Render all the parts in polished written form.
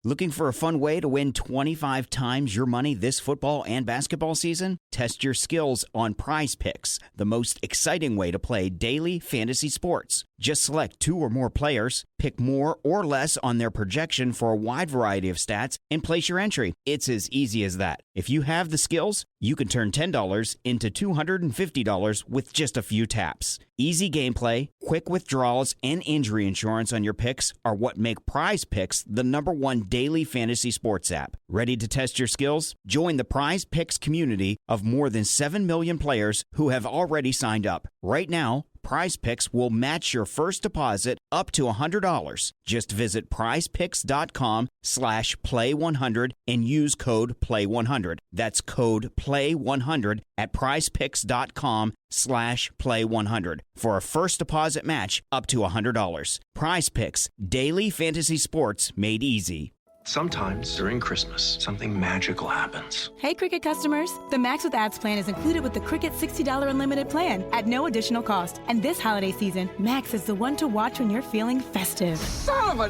Looking for a fun way to win 25 times your money this football and basketball season? Test your skills on Prize Picks, the most exciting way to play daily fantasy sports. Just select 2 or more players, pick more or less on their projection for a wide variety of stats, and place your entry. It's as easy as that. If you have the skills, you can turn $10 into $250 with just a few taps. Easy gameplay, quick withdrawals, and injury insurance on your picks are what make Prize Picks the #1 daily fantasy sports app. Ready to test your skills? Join the Prize Picks community of more than 7 million players who have already signed up. Right now, Prize Picks will match your first deposit up to $100. Just visit prizepicks.com/play100 and use code PLAY100. That's code PLAY100 at prizepicks.com/play100 for a first deposit match up to $100. Prize Picks, daily fantasy sports made easy. Sometimes during Christmas, something magical happens. Hey, Cricket customers. The Max with Ads plan is included with the Cricket $60 unlimited plan at no additional cost. And this holiday season, Max is the one to watch when you're feeling festive. Son of a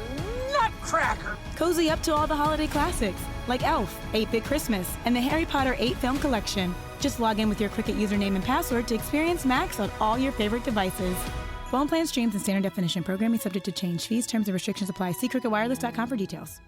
nutcracker! Cozy up to all the holiday classics, like Elf, 8-Bit Christmas, and the Harry Potter 8-film collection. Just log in with your Cricket username and password to experience Max on all your favorite devices. Phone plan streams and standard definition programming subject to change. Fees, terms, and restrictions apply. See cricketwireless.com for details.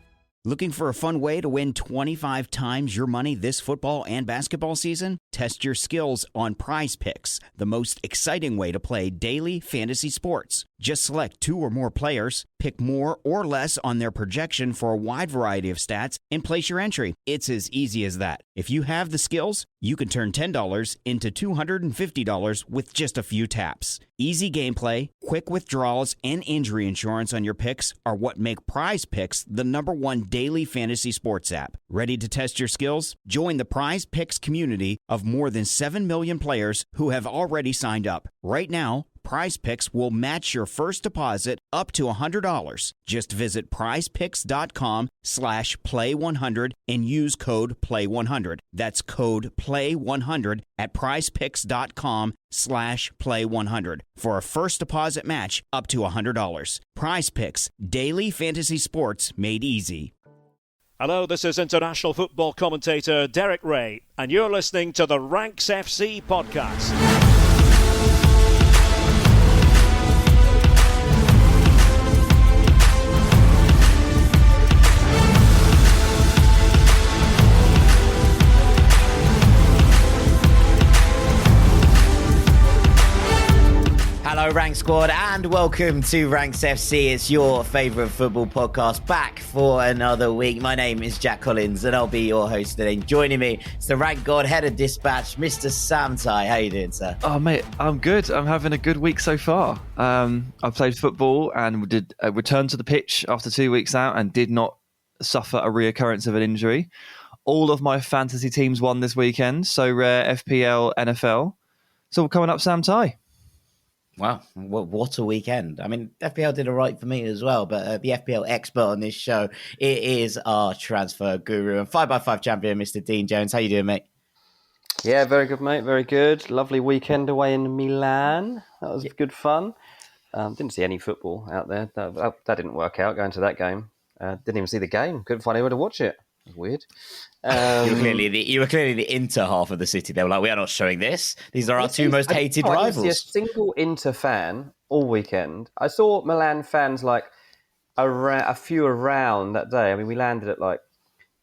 Looking for a fun way to win 25 times your money this football and basketball season? Test your skills on Prize Picks, the most exciting way to play daily fantasy sports. Just select 2 or more players, pick more or less on their projection for a wide variety of stats, and place your entry. It's as easy as that. If you have the skills, you can turn $10 into $250 with just a few taps. Easy gameplay, quick withdrawals, and injury insurance on your picks are what make Prize Picks the #1 daily fantasy sports app. Ready to test your skills? Join the Prize Picks community of more than 7 million players who have already signed up. Right now, Prize Picks will match your first deposit up to $100. Just visit prizepicks.com/play100 and use code PLAY100. That's code PLAY100 at prizepicks.com/play100 for a first deposit match up to $100. Prize Picks, daily fantasy sports made easy. Hello, this is international football commentator Derek Ray, and you're listening to the Ranks FC podcast. Hello, Rank Squad, and welcome to Ranks FC. It's your favourite football podcast, back for another week. My name is Jack Collins, and I'll be your host today. Joining me is the Rank God, Head of Dispatch, Mr. Sam Tai. How you doing, sir? Oh, mate, I'm good. I'm having a good week so far. I played football and did return to the pitch after 2 weeks out and did not suffer a reoccurrence of an injury. All of my fantasy teams won this weekend, so rare FPL, NFL. It's all coming up, Sam Tai. Wow, what a weekend. I mean, FPL did all right for me as well, but the FPL expert on this show, it is our transfer guru and 5x5 champion, Mr. Dean Jones. How you doing, mate? Yeah, very good, mate. Very good. Lovely weekend away in Milan. That was good fun. Didn't see any football out there. That didn't work out, going to that game. Didn't even see the game. Couldn't find anyone to watch it. It was weird. You were clearly the Inter half of the city. They were like, we are not showing this. These are our two most hated rivals. I didn't see a single Inter fan all weekend. I saw Milan fans like a few around that day. I mean, we landed at like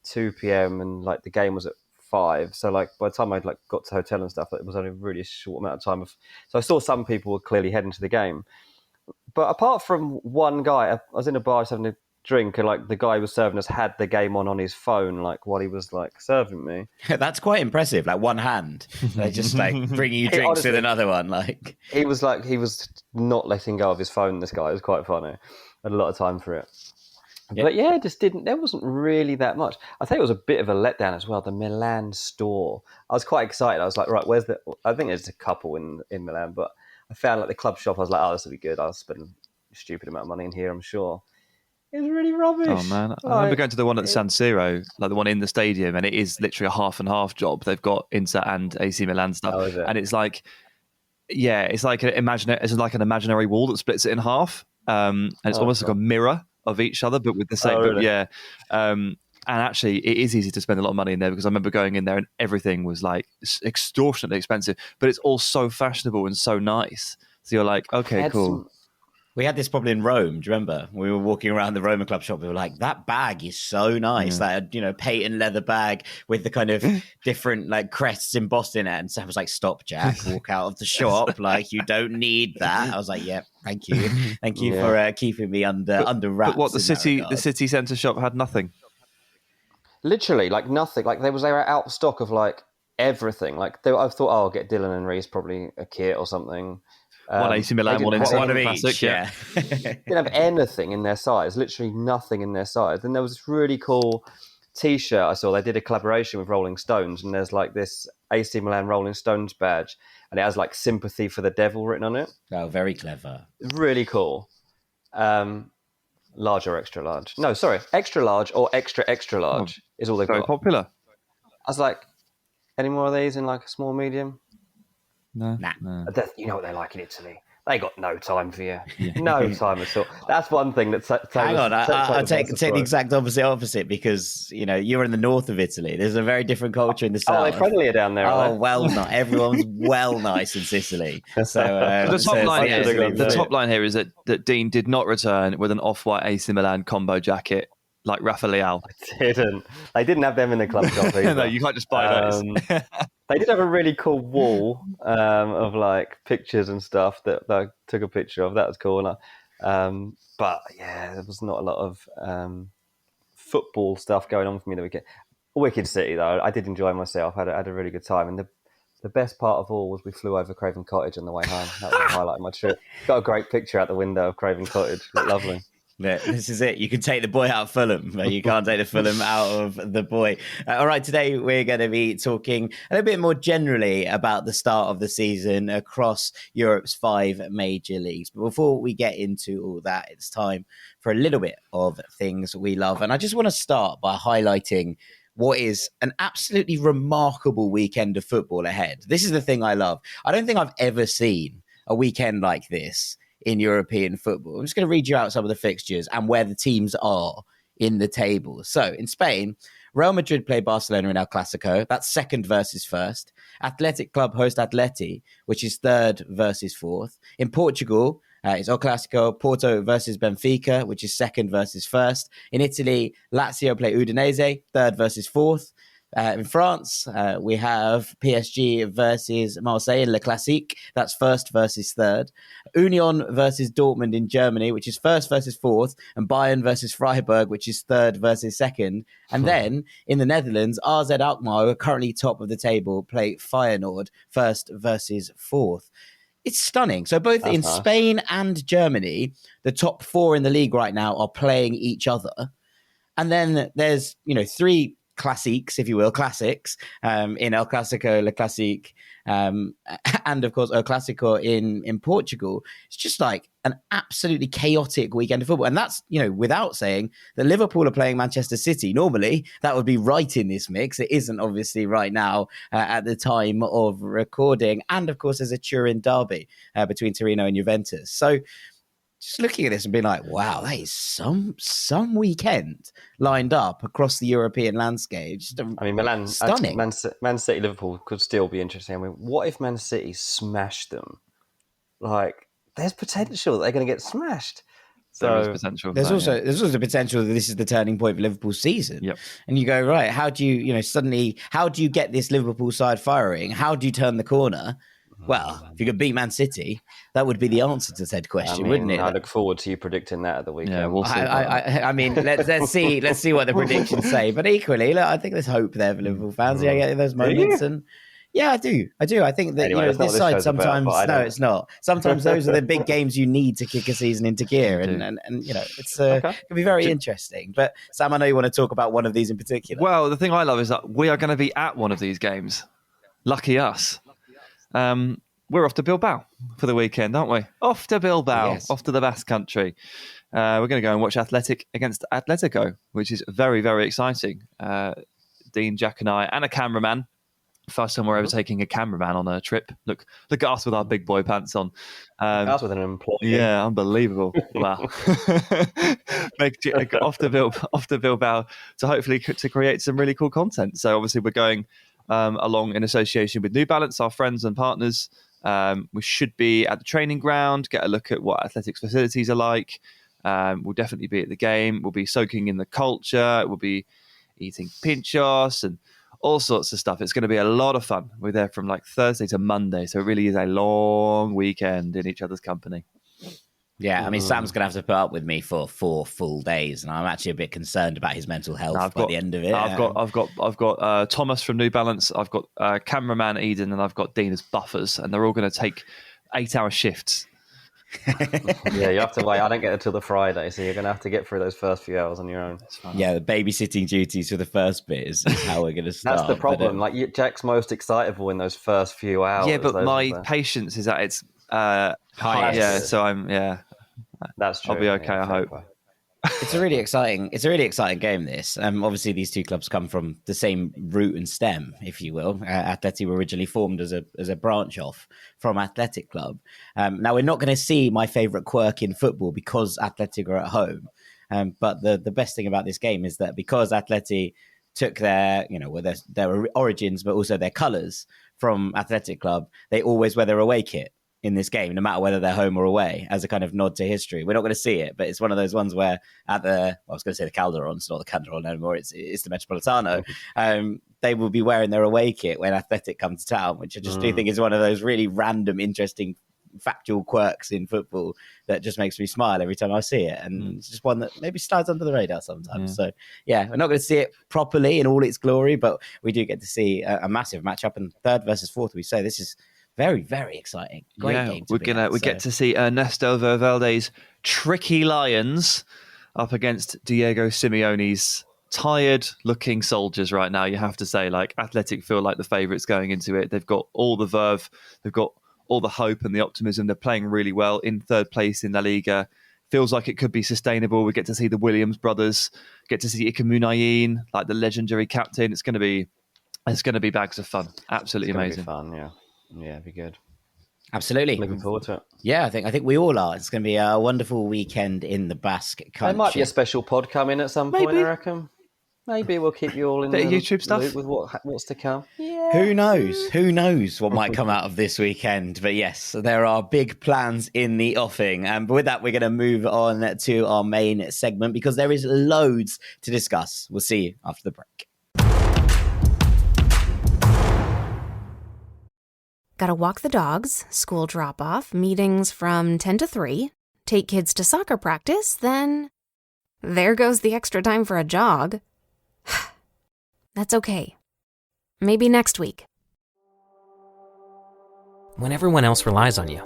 2 p.m. and like the game was at 5. So like by the time I like got to the hotel and stuff, it was only a really short amount of time. So I saw some people were clearly heading to the game. But apart from one guy, I was in a bar just having a drink, and like the guy who was serving us had the game on his phone, like while he was like serving me. That's quite impressive. Like one hand, they just like bring you drinks honestly, with another one. Like he was not letting go of his phone. This guy, it was quite funny. Had a lot of time for it. Yeah. But yeah, there wasn't really that much. I think it was a bit of a letdown as well. The Milan store. I was quite excited. I was like, right, I think there's a couple in Milan, but I found like the club shop. I was like, oh, this will be good. I'll spend a stupid amount of money in here, I'm sure. It was really rubbish. Oh man, I remember going to the one at San Siro, like the one in the stadium, and it is literally a half and half job. They've got Inter and AC Milan stuff, and it's like, yeah, it's like an imaginary wall that splits it in half, and it's almost like a mirror of each other, but with the same. Really? But yeah. And actually, it is easy to spend a lot of money in there because I remember going in there and everything was like extortionately expensive, but it's all so fashionable and so nice. So you're like, okay, cool. We had this problem in Rome. Do you remember? We were walking around the Roma Club shop. We were like, that bag is so nice. That, patent leather bag with the kind of different like crests embossed in it. And Sam was like, stop, Jack, walk out of the shop. Like, you don't need that. I was like, yeah, thank you. Thank you for keeping me under wraps. But what, the city centre shop had nothing? Literally, like nothing. Like they were out of stock of like everything. Like I thought, I'll get Dylan and Reese probably a kit or something. One AC Milan, one of each. Classic, yeah. Didn't have anything in their size. Literally nothing in their size. And there was this really cool T-shirt I saw. They did a collaboration with Rolling Stones, and there's like this AC Milan Rolling Stones badge, and it has like "Sympathy for the Devil" written on it. Oh, very clever. Really cool. Large or extra large? No, sorry, extra large or extra large is all they've got. Very popular. I was like, any more of these in like a small medium? No. You know what they're like in Italy. They got no time for you. No time at all. That's one thing that... Hang on, I'll take the exact opposite because, you're in the north of Italy. There's a very different culture in the south. Oh, they're friendlier down there, aren't they? Well, not everyone's well nice in Sicily. So the top line here is that Dean did not return with an off-white AC Milan combo jacket like Rafael. They didn't have them in the club shop either. No, you can't just buy those. They did have a really cool wall of like pictures and stuff that I took a picture of. That was cool. But yeah, there was not a lot of football stuff going on for me the weekend. Wicked city though. I did enjoy myself. I had a really good time. And the best part of all was we flew over Craven Cottage on the way home. That was the highlight of my trip. Got a great picture out the window of Craven Cottage. Looked lovely. Yeah, this is it. You can take the boy out of Fulham, but you can't take the Fulham out of the boy. All right, today we're going to be talking a little bit more generally about the start of the season across Europe's 5 major leagues. But before we get into all that, it's time for a little bit of things we love. And I just want to start by highlighting what is an absolutely remarkable weekend of football ahead. This is the thing I love. I don't think I've ever seen a weekend like this in European football. I'm just going to read you out some of the fixtures and where the teams are in the table. So in Spain, Real Madrid play Barcelona in El Clasico. That's second versus first. Athletic Club host Atleti, which is third versus fourth. In Portugal, it's El Clasico, Porto versus Benfica, which is second versus first. In Italy, Lazio play Udinese, third versus fourth. In France, we have PSG versus Marseille in Le Classique. That's first versus third. Union versus Dortmund in Germany, which is first versus fourth. And Bayern versus Freiburg, which is third versus second. And then in the Netherlands, AZ Alkmaar, who are currently top of the table, play Feyenoord, first versus fourth. It's stunning. So both in Spain and Germany, the top 4 in the league right now are playing each other. And then there's, 3 classics, if you will, classics in El Clasico, Le Classique, and of course El Clasico in Portugal. It's just like an absolutely chaotic weekend of football. And that's, without saying that Liverpool are playing Manchester City. Normally, that would be right in this mix. It isn't obviously right now at the time of recording. And of course, there's a Turin derby between Torino and Juventus. So just looking at this and being like, wow, that is some weekend lined up across the European landscape. Milan, stunning. Man City, Liverpool could still be interesting. What if Man City smashed them? Like, there's potential that they're going to get smashed. There is potential. There's also the potential that this is the turning point for Liverpool's season. Yep. And you go, right, how do you, suddenly, how do you get this Liverpool side firing? How do you turn the corner? Well, if you could beat Man City, that would be the answer to said question, wouldn't it? I look forward to you predicting that at the weekend. Yeah, we'll see. Let's see what the predictions say. But equally, look, I think there's hope there for Liverpool fans. Yeah, get those moments, and yeah, I do. I think that this side sometimes. It's not. Sometimes those are the big games you need to kick a season into gear, and it's can be very interesting. But Sam, I know you want to talk about one of these in particular. Well, the thing I love is that we are going to be at one of these games. Lucky us. We're off to Bilbao for the weekend, aren't we? Off to Bilbao, yes. Off to the Basque Country. We're going to go and watch Athletic against Atletico, which is very, very exciting. Dean, Jack and I, and a cameraman First time we're ever taking a cameraman on a trip. Look at us with our big boy pants on. Us with an employee. Yeah, unbelievable. Wow. off to Bilbao to hopefully to create some really cool content. So obviously we're going along in association with New Balance, our friends and partners. We should be at the training ground, get a look at what athletics facilities are like. We'll definitely be at the game. We'll be soaking in the culture. We'll be eating pinchos and all sorts of stuff. It's going to be a lot of fun. We're there from like Thursday to Monday, so it really is a long weekend in each other's company. Yeah, I mean, Sam's going to have to put up with me for 4 full days, and I'm actually a bit concerned about his mental health by the end of it. I've got Thomas from New Balance, I've got cameraman Eden, and I've got Dean as buffers, and they're all going to take 8-hour shifts. Yeah, you have to wait. I don't get it till the Friday, so you're going to have to get through those first few hours on your own. Yeah, the babysitting duties for the first bit is how we're going to start. That's the problem. Jack's most excitable in those first few hours. Yeah, but my patience is at its highest. Yeah, so that's true. I'll be okay, I hope. It's a really exciting game, this. Obviously, these two clubs come from the same root and stem, if you will. Atleti were originally formed as a branch off from Athletic Club. Now, we're not going to see my favourite quirk in football because Athletic are at home. But the best thing about this game is that because Atleti took their origins, but also their colours from Athletic Club, they always wear their away kit in this game, no matter whether they're home or away, as a kind of nod to history. We're not going to see it, but it's one of those ones where I was going to say the Calderon, it's not the Calderon anymore, it's the Metropolitano. They will be wearing their away kit when Athletic come to town, which I just do think is one of those really random, interesting, factual quirks in football that just makes me smile every time I see it. And it's just one that maybe slides under the radar sometimes. So yeah, we're not going to see it properly in all its glory, but we do get to see a massive matchup, and third versus fourth, we say this is very, very exciting. Great game. We get to see Ernesto Valverde's tricky Lions up against Diego Simeone's tired-looking soldiers right now. You have to say, Athletic feel like the favourites going into it. They've got all the verve, they've got all the hope and the optimism. They're playing really well in third place in La Liga. Feels like it could be sustainable. We get to see the Williams brothers, get to see Iker Muniain, the legendary captain. It's going to be bags of fun. Absolutely amazing. Fun, yeah. Yeah, it'd be good. Absolutely. Looking forward to it. Yeah, I think we all are. It's going to be a wonderful weekend in the Basque country. There might be a special pod coming at some point, I reckon. Maybe we'll keep you all in the YouTube stuff with what's to come. Yeah. Who knows what might come out of this weekend? But yes, there are big plans in the offing. But with that, we're going to move on to our main segment because there is loads to discuss. We'll see you after the break. Gotta walk the dogs, school drop-off, meetings from 10 to 3, take kids to soccer practice, then there goes the extra time for a jog. That's okay. Maybe next week. When everyone else relies on you,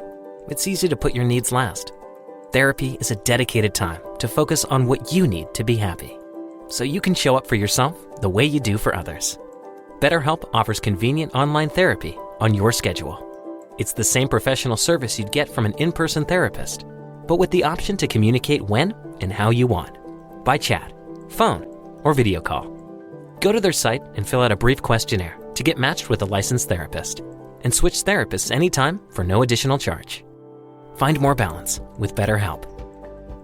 it's easy to put your needs last. Therapy is a dedicated time to focus on what you need to be happy, so you can show up for yourself the way you do for others. BetterHelp offers convenient online therapy on your schedule. It's the same professional service you'd get from an in-person therapist, but with the option to communicate when and how you want, by chat, phone, or video call. Go to their site and fill out a brief questionnaire to get matched with a licensed therapist, and switch therapists anytime for no additional charge. Find more balance with BetterHelp.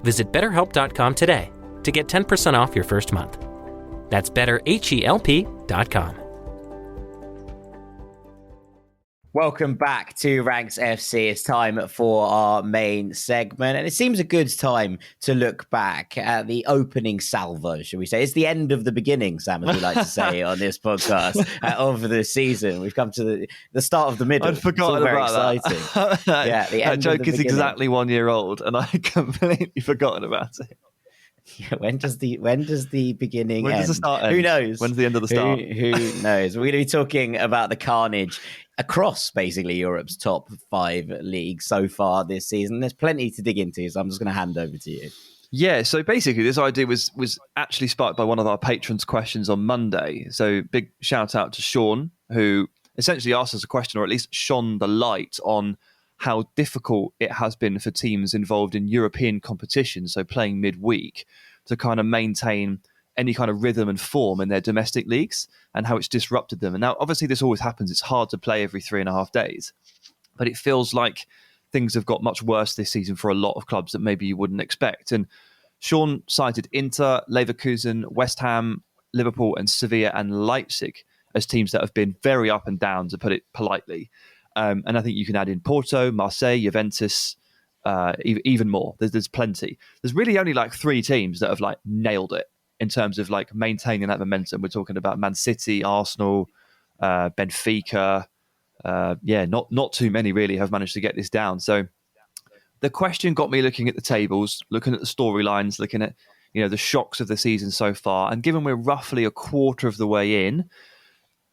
Visit BetterHelp.com today to get 10% off your first month. That's BetterHelp.com. Welcome back to Ranks FC. It's time for our main segment, and it seems a good time to look back at the opening salvo, should we say. It's the end of the beginning, Sam, as we like to say on this podcast, of the season. We've come to the start of the middle. I'd forgotten about that. Yeah, the end that joke is exactly 1 year old, and I completely forgotten about it. Yeah, when does the beginning when end? Does the start end? Who knows? When's the end of the start? Who knows? We're going to be talking about the carnage across basically Europe's top 5 leagues so far this season. There's plenty to dig into, so I'm just going to hand over to you. Yeah, so basically this idea was actually sparked by one of our patrons' questions on Monday. So big shout out to Sean, who essentially asked us a question, or at least shone the light on how difficult it has been for teams involved in European competition, so playing midweek, to kind of maintain any kind of rhythm and form in their domestic leagues and how it's disrupted them. And now, obviously, this always happens. It's hard to play every 3.5 days, but it feels like things have got much worse this season for a lot of clubs that maybe you wouldn't expect. And Sean cited Inter, Leverkusen, West Ham, Liverpool and Sevilla and Leipzig as teams that have been very up and down, to put it politely. And I think you can add in Porto, Marseille, Juventus, even more. There's plenty. There's really only like 3 teams that have like nailed it in terms of like maintaining that momentum. We're talking about Man City, Arsenal, Benfica. Not too many really have managed to get this down. So the question got me looking at the tables, looking at the storylines, looking at the shocks of the season so far. And given we're roughly a quarter of the way in,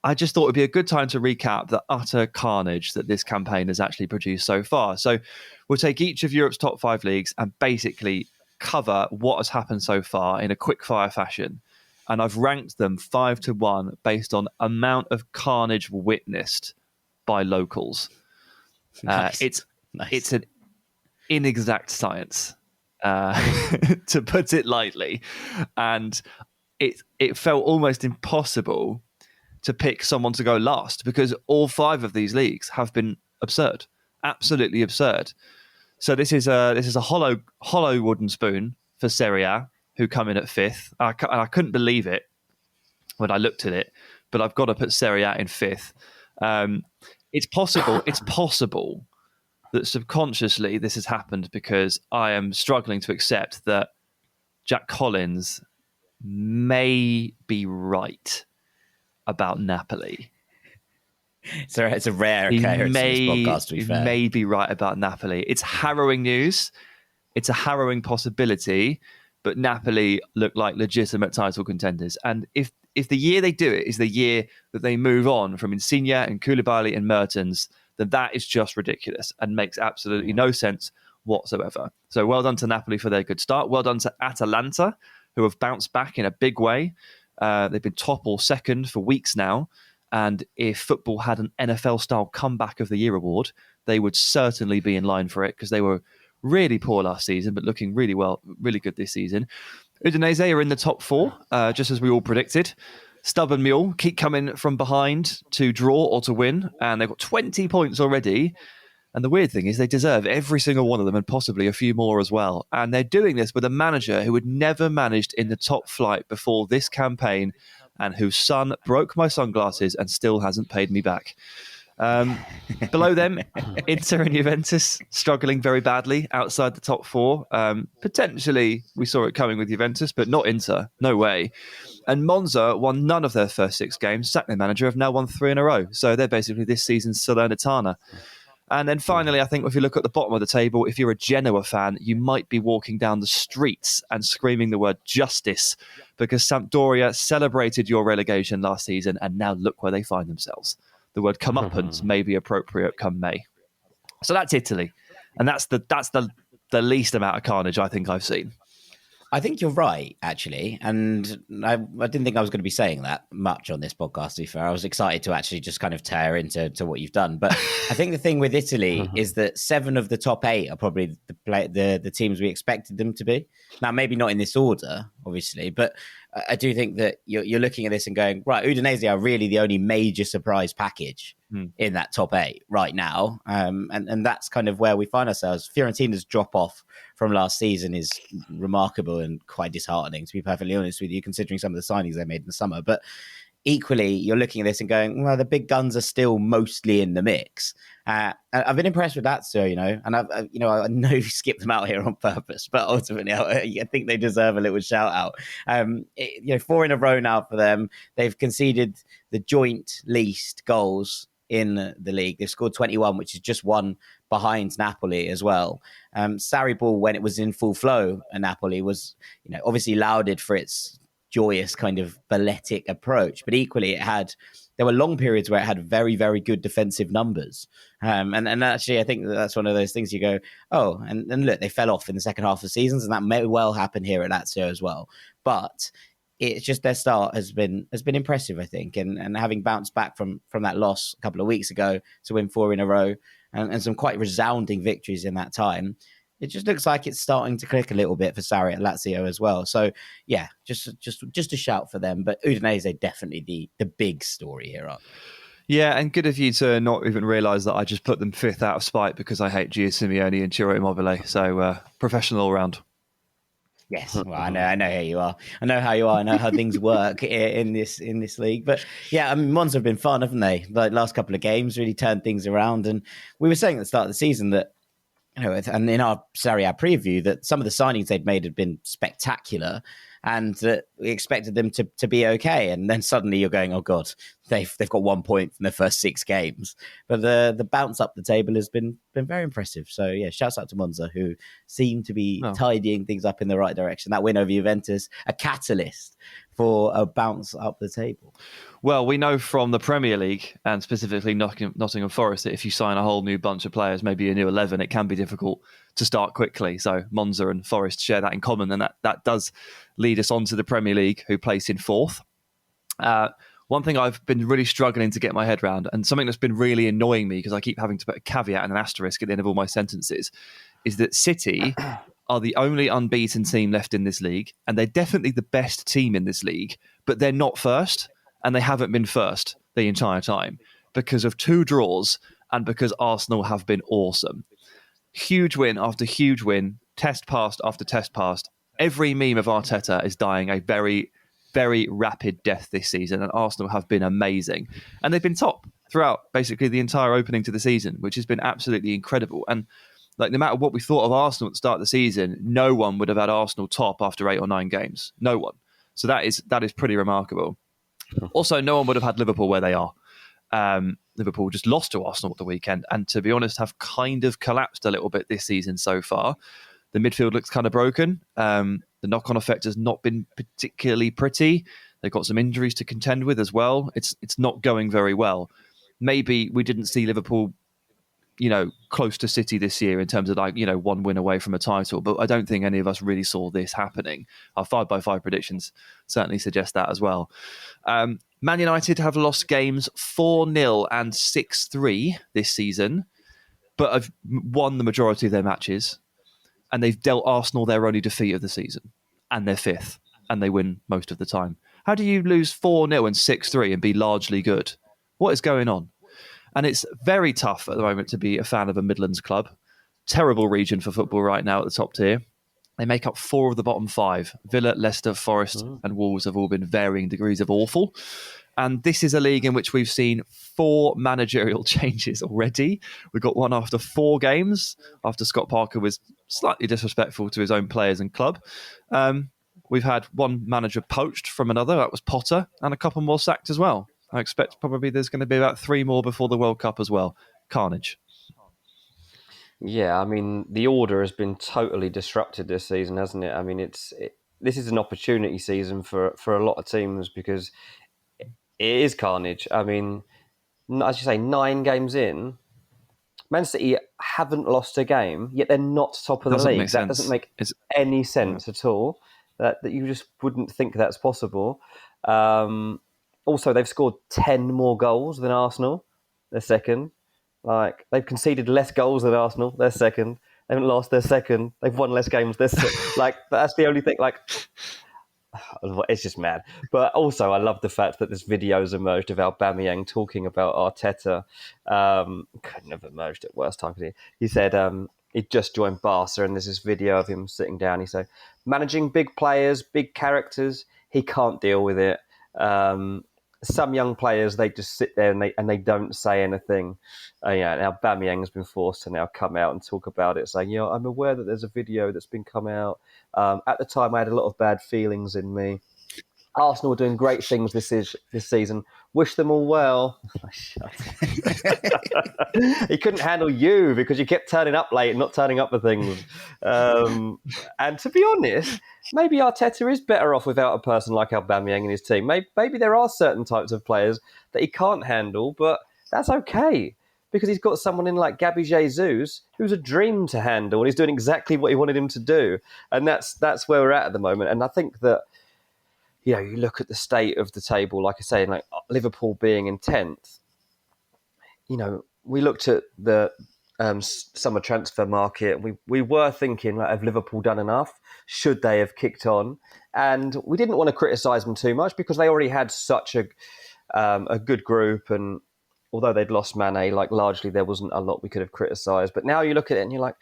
I just thought it'd be a good time to recap the utter carnage that this campaign has actually produced so far. So we'll take each of Europe's top 5 leagues and basically cover what has happened so far in a quick-fire fashion. And I've ranked them 5 to 1 based on amount of carnage witnessed by locals. Nice. It's an inexact science, to put it lightly. And it felt almost impossible to pick someone to go last because all 5 of these leagues have been absurd, absolutely absurd. So this is a hollow wooden spoon for Serie A, who come in at 5th. I couldn't believe it when I looked at it, but I've got to put Serie A in 5th. It's possible that subconsciously this has happened because I am struggling to accept that Jack Collins may be right about Napoli. So it's a rare occurrence in this podcast, to be fair. He may be right about Napoli. It's harrowing news. It's a harrowing possibility, but Napoli look like legitimate title contenders. And if the year they do it is the year that they move on from Insigne and Koulibaly and Mertens, then that is just ridiculous and makes absolutely no sense whatsoever. So well done to Napoli for their good start. Well done to Atalanta, who have bounced back in a big way. They've been top or second for weeks now. And if football had an NFL-style comeback of the year award, they would certainly be in line for it because they were really poor last season, but looking really well, really good this season. Udinese are in the top 4, just as we all predicted. Stubborn Mule keep coming from behind to draw or to win, and they've got 20 points already. And the weird thing is they deserve every single one of them and possibly a few more as well. And they're doing this with a manager who had never managed in the top flight before this campaign and whose son broke my sunglasses and still hasn't paid me back. Below them, Inter and Juventus struggling very badly outside the top 4. Potentially, we saw it coming with Juventus, but not Inter. No way. And Monza won none of their first 6 games. Sacked their manager, have now won 3 in a row. So they're basically this season's Salernitana. And then finally, I think if you look at the bottom of the table, if you're a Genoa fan, you might be walking down the streets and screaming the word justice because Sampdoria celebrated your relegation last season and now look where they find themselves. The word comeuppance may be appropriate come May. So that's Italy. And that's the least amount of carnage I think I've seen. I think you're right, actually. And I didn't think I was going to be saying that much on this podcast, to be fair. I was excited to actually just kind of tear into what you've done. But I think the thing with Italy is that 7 of the top 8 are probably the teams we expected them to be. Now, maybe not in this order, obviously, but I do think that you're looking at this and going, right, Udinese are really the only major surprise package in that top 8 right now. And that's kind of where we find ourselves. Fiorentina's drop off from last season is remarkable and quite disheartening, to be perfectly honest with you, considering some of the signings they made in the summer. But equally, you're looking at this and going, well, the big guns are still mostly in the mix. I've been impressed with that, sir, and I know you skipped them out here on purpose, but ultimately, I think they deserve a little shout out. 4 in a row now for them. They've conceded the joint least goals in the league. They've scored 21, which is just 1 behind Napoli as well. Sarri ball, when it was in full flow, Napoli was, obviously lauded for its joyous kind of balletic approach, but equally there were long periods where it had very, very good defensive numbers. And actually, I think that's one of those things you go, oh, and look, they fell off in the second half of the seasons, and that may well happen here at Lazio as well. But it's just their start has been impressive, I think. And having bounced back from that loss a couple of weeks ago to win 4 in a row and some quite resounding victories in that time, it just looks like it's starting to click a little bit for Sarri at Lazio as well. So yeah, just a shout for them. But Udinese definitely the big story here, aren't they? Yeah, and good of you to not even realise that I just put them fifth out of spite because I hate Gio Simeone and Ciro Immobile. So professional all round. Yes, well, I know how you are. I know how you are. I know how things work in this league. But yeah, I mean, Monza have been fun, haven't they? Like last couple of games really turned things around. And we were saying at the start of the season that, and in our Serie A preview, that some of the signings they'd made had been spectacular, and that we expected them to be okay. And then suddenly you're going, oh God, they've got 1 point from their first 6 games. But the bounce up the table has been very impressive. So yeah, shouts out to Monza, who seem to be tidying things up in the right direction. That win over Juventus, a catalyst for a bounce up the table. Well, we know from the Premier League, and specifically Nottingham Forest, that if you sign a whole new bunch of players, maybe a new 11, it can be difficult to start quickly. So Monza and Forest share that in common, and that does lead us on to the Premier League, who place in 4th. One thing I've been really struggling to get my head around, and something that's been really annoying me because I keep having to put a caveat and an asterisk at the end of all my sentences, is that City are the only unbeaten team left in this league, and they're definitely the best team in this league, but they're not first, and they haven't been first the entire time because of 2 draws and because Arsenal have been awesome. Huge win after huge win, test passed after test passed. Every meme of Arteta is dying a very, very rapid death this season, and Arsenal have been amazing. And they've been top throughout basically the entire opening to the season, which has been absolutely incredible. And like, no matter what we thought of Arsenal at the start of the season, no one would have had Arsenal top after 8 or 9 games. No one. So that is pretty remarkable. Also, no one would have had Liverpool where they are. Liverpool just lost to Arsenal at the weekend, and to be honest, have kind of collapsed a little bit this season so far. The midfield looks kind of broken. The knock-on effect has not been particularly pretty. They've got some injuries to contend with as well. It's not going very well. Maybe we didn't see Liverpool, close to City this year in terms of 1 win away from a title, but I don't think any of us really saw this happening. Our 5x5 predictions certainly suggest that as well. Man United have lost games 4-0 and 6-3 this season, but have won the majority of their matches, and they've dealt Arsenal their only defeat of the season, and they're 5th, and they win most of the time. How do you lose 4-0 and 6-3 and be largely good? What is going on? And it's very tough at the moment to be a fan of a Midlands club. Terrible region for football right now at the top tier. They make up 4 of the bottom 5. Villa, Leicester, Forest and Wolves have all been varying degrees of awful. And this is a league in which we've seen 4 managerial changes already. We got one after 4 games, after Scott Parker was slightly disrespectful to his own players and club. We've had one manager poached from another, that was Potter, and a couple more sacked as well. I expect probably there's going to be about 3 more before the World Cup as well. Carnage. Yeah, I mean, the order has been totally disrupted this season, hasn't it? I mean, this is an opportunity season for a lot of teams because it is carnage. I mean, as you say, 9 games in, Man City haven't lost a game, yet they're not top of the league. That doesn't make any sense at all. That you just wouldn't think that's possible. Also, they've scored 10 more goals than Arsenal. They're second. Like, they've conceded less goals than Arsenal. They're second. They haven't lost. They're second. They've won less games. They're like, that's the only thing. Like, it's just mad. But also, I love the fact that this video's emerged of Aubameyang talking about Arteta. Couldn't have emerged at worse time, could he? He said he just joined Barca, and there's this video of him sitting down. He said, managing big players, big characters, he can't deal with it. Some young players, they just sit there and they don't say anything. Now Aubameyang has been forced to now come out and talk about it, saying, I'm aware that there's a video that's been come out. At the time, I had a lot of bad feelings in me. Arsenal are doing great things this season. Wish them all well. He couldn't handle you because you kept turning up late and not turning up for things. And to be honest, maybe Arteta is better off without a person like Aubameyang in his team. Maybe there are certain types of players that he can't handle, but that's okay because he's got someone in like Gabby Jesus who's a dream to handle, and he's doing exactly what he wanted him to do. And that's where we're at the moment. And I think that, you look at the state of the table, like I say, like Liverpool being in 10th. We looked at the summer transfer market. We were thinking, like, have Liverpool done enough? Should they have kicked on? And we didn't want to criticise them too much because they already had such a good group. And although they'd lost Mane, like, largely there wasn't a lot we could have criticised. But now you look at it and you're like,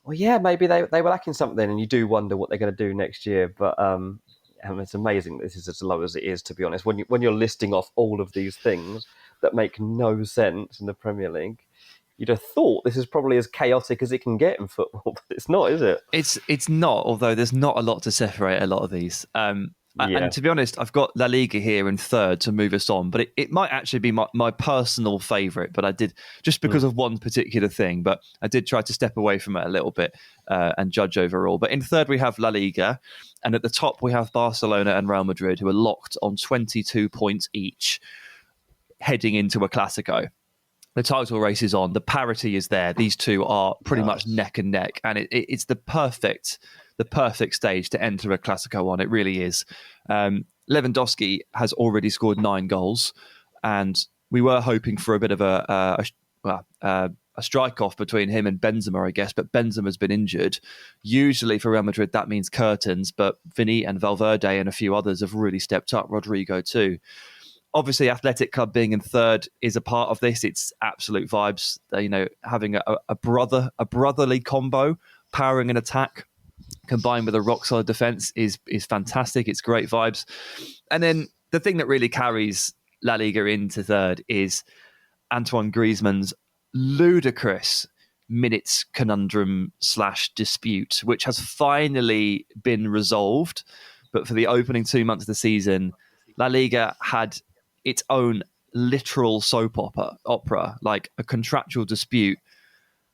well, yeah, maybe they were lacking something, and you do wonder what they're going to do next year. But it's amazing this is as low as it is, to be honest. When you're listing off all of these things that make no sense in the Premier League, you'd have thought this is probably as chaotic as it can get in football, but it's not, is it? It's not, although there's not a lot to separate a lot of these. And to be honest, I've got La Liga here in third to move us on, but it might actually be my personal favourite, but I did, just because of one particular thing, but I did try to step away from it a little bit and judge overall. But in third, we have La Liga, and at the top, we have Barcelona and Real Madrid, who are locked on 22 points each, heading into a Clásico. The title race is on. The parity is there. These two are pretty much neck and neck, and it's the perfect stage to enter a Clásico on. It really is. Lewandowski has already scored 9 goals, and we were hoping for a bit of a strike-off between him and Benzema, I guess, but Benzema's been injured. Usually for Real Madrid, that means curtains, but Vini and Valverde and a few others have really stepped up, Rodrigo too. Obviously, Athletic Club being in third is a part of this. It's absolute vibes. Having a brotherly combo, powering an attack, combined with a rock-solid defence is fantastic. It's great vibes. And then the thing that really carries La Liga into third is Antoine Griezmann's ludicrous minutes conundrum / dispute, which has finally been resolved. But for the opening 2 months of the season, La Liga had its own literal soap opera, like a contractual dispute.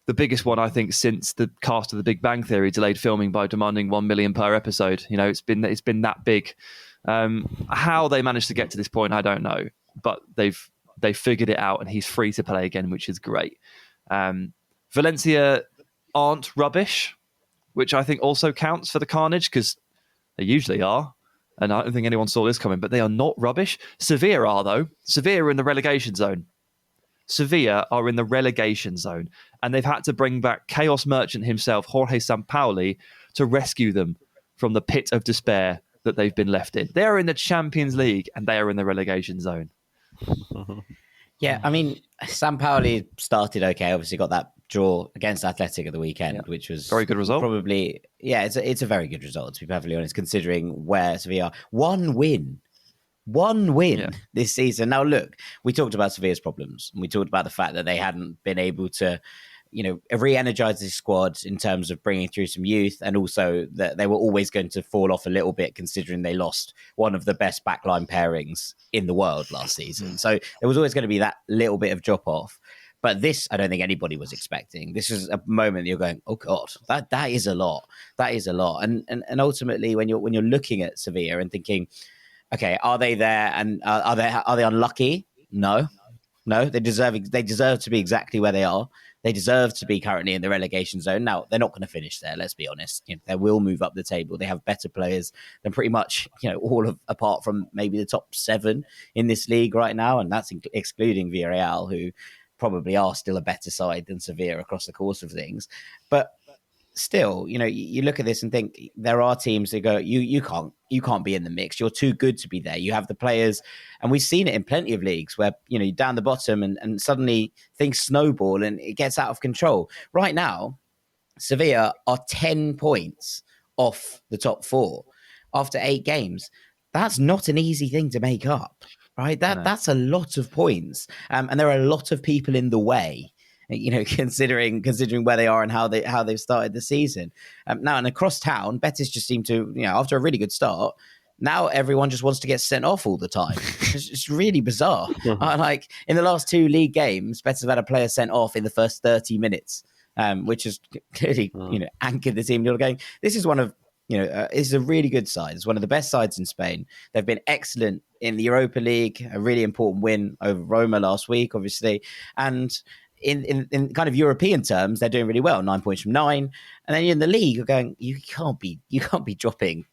The biggest one, I think, since the cast of The Big Bang Theory delayed filming by demanding $1 million per episode. It's been that big. How they managed to get to this point, I don't know, but they've figured it out, and he's free to play again, which is great. Valencia aren't rubbish, which I think also counts for the Carnage, because they usually are. And I don't think anyone saw this coming, but they are not rubbish. Sevilla are, though. Sevilla are in the relegation zone. And they've had to bring back Chaos Merchant himself, Jorge Sampaoli, to rescue them from the pit of despair that they've been left in. They are in the Champions League, and they are in the relegation zone. Yeah, I mean, Sampaoli started okay. Obviously got that draw against Athletic at the weekend, which was very good result. Probably, yeah, it's a very good result, to be perfectly honest, considering where Sevilla are. One win this season. Now, look, we talked about Sevilla's problems, and we talked about the fact that they hadn't been able to, re-energize this squad in terms of bringing through some youth, and also that they were always going to fall off a little bit considering they lost one of the best backline pairings in the world last season. So there was always going to be that little bit of drop off. But this, I don't think anybody was expecting. This is a moment you're going, oh God, that is a lot. That is a lot. And ultimately, when you're looking at Sevilla and thinking, okay, are they there, and are they unlucky? No, they deserve to be exactly where they are. They deserve to be currently in the relegation zone. Now, they're not going to finish there, let's be honest. They will move up the table. They have better players than pretty much, apart from maybe the top 7 in this league right now. And that's excluding Villarreal, who probably are still a better side than Sevilla across the course of things. But still, you look at this and think there are teams that go, you can't be in the mix. You're too good to be there. You have the players, and we've seen it in plenty of leagues where you're down the bottom and suddenly things snowball and it gets out of control. Right now, Sevilla are 10 points off the top 4 after 8 games. That's not an easy thing to make up, right? That's a lot of points, and there are a lot of people in the way. Considering where they are and how they've started the season. Now, and across town, Betis just seem to, after a really good start, now everyone just wants to get sent off all the time. It's really bizarre. Like in the last 2 league games, Betis have had a player sent off in the first 30 minutes, which has clearly, anchored the team. You're going, this is one of, this is a really good side. It's one of the best sides in Spain. They've been excellent in the Europa League, a really important win over Roma last week, obviously, and in kind of European terms, they're doing really well, 9 points from 9. And then in the league, you're going, you can't be dropping,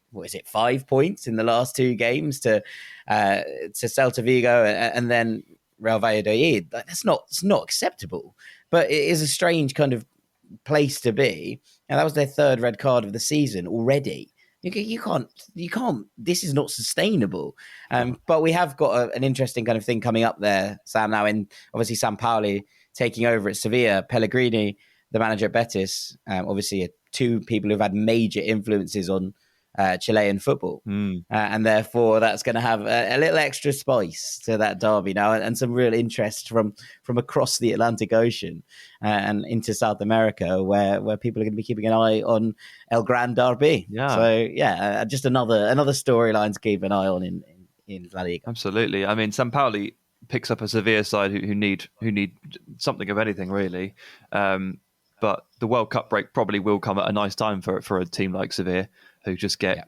5 points in the last 2 games to Celta Vigo, and then Real Valladolid. It's not acceptable. But it is a strange kind of place to be. And that was their third red card of the season already. You can't. This is not sustainable. But we have got an interesting kind of thing coming up there, Sam. Now, in obviously Sampaoli taking over at Sevilla, Pellegrini, the manager at Betis, obviously two people who've had major influences on Chilean football, and therefore that's going to have a little extra spice to that derby now, and some real interest from across the Atlantic Ocean and into South America, where people are going to be keeping an eye on El Gran Derby. So just another storyline to keep an eye on in La Liga. Absolutely. I mean, Sampaoli picks up a Sevilla side who need something of anything really. But the World Cup break probably will come at a nice time for a team like Sevilla, who just get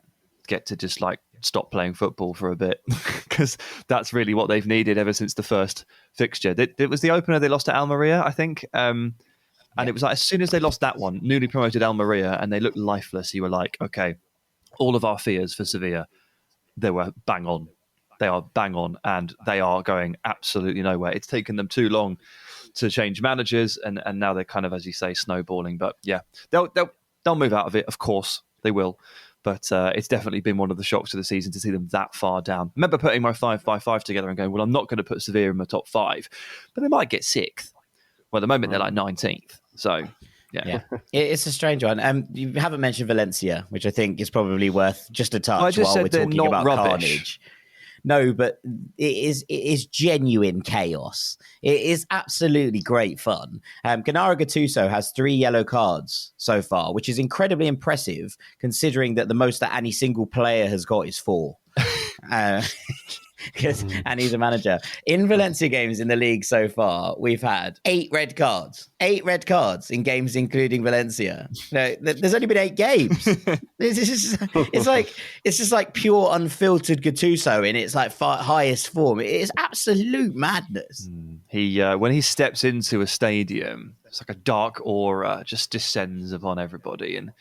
to just like stop playing football for a bit, because that's really what they've needed ever since the first fixture. It was the opener they lost to Almeria, I think. And it was like, as soon as they lost that one, newly promoted Almeria, and they looked lifeless, you were like, okay, all of our fears for Sevilla, they were bang on. They are bang on, and they are going absolutely nowhere. It's taken them too long to change managers, and now they're kind of, as you say, snowballing. But yeah, they'll move out of it, of course. They will, but it's definitely been one of the shocks of the season to see them that far down. I remember putting my 5-5-5 together and going, well, I'm not going to put Sevilla in my top 5, but they might get 6th. Well, at the moment, they're like 19th. So, yeah. It's a strange one. You haven't mentioned Valencia, which I think is probably worth just a touch while we're talking about rubbish. Carnage. No, but it is genuine chaos. It is absolutely great fun. Gennaro Gattuso has 3 yellow cards so far, which is incredibly impressive considering that the most that any single player has got is 4. And he's a manager. In Valencia games in the league so far, we've had 8 red cards. 8 red cards in games including Valencia. No, there's only been 8 games. It's just like pure unfiltered Gattuso in its like highest form. It is absolute madness. He when he steps into a stadium, it's like a dark aura just descends upon everybody, and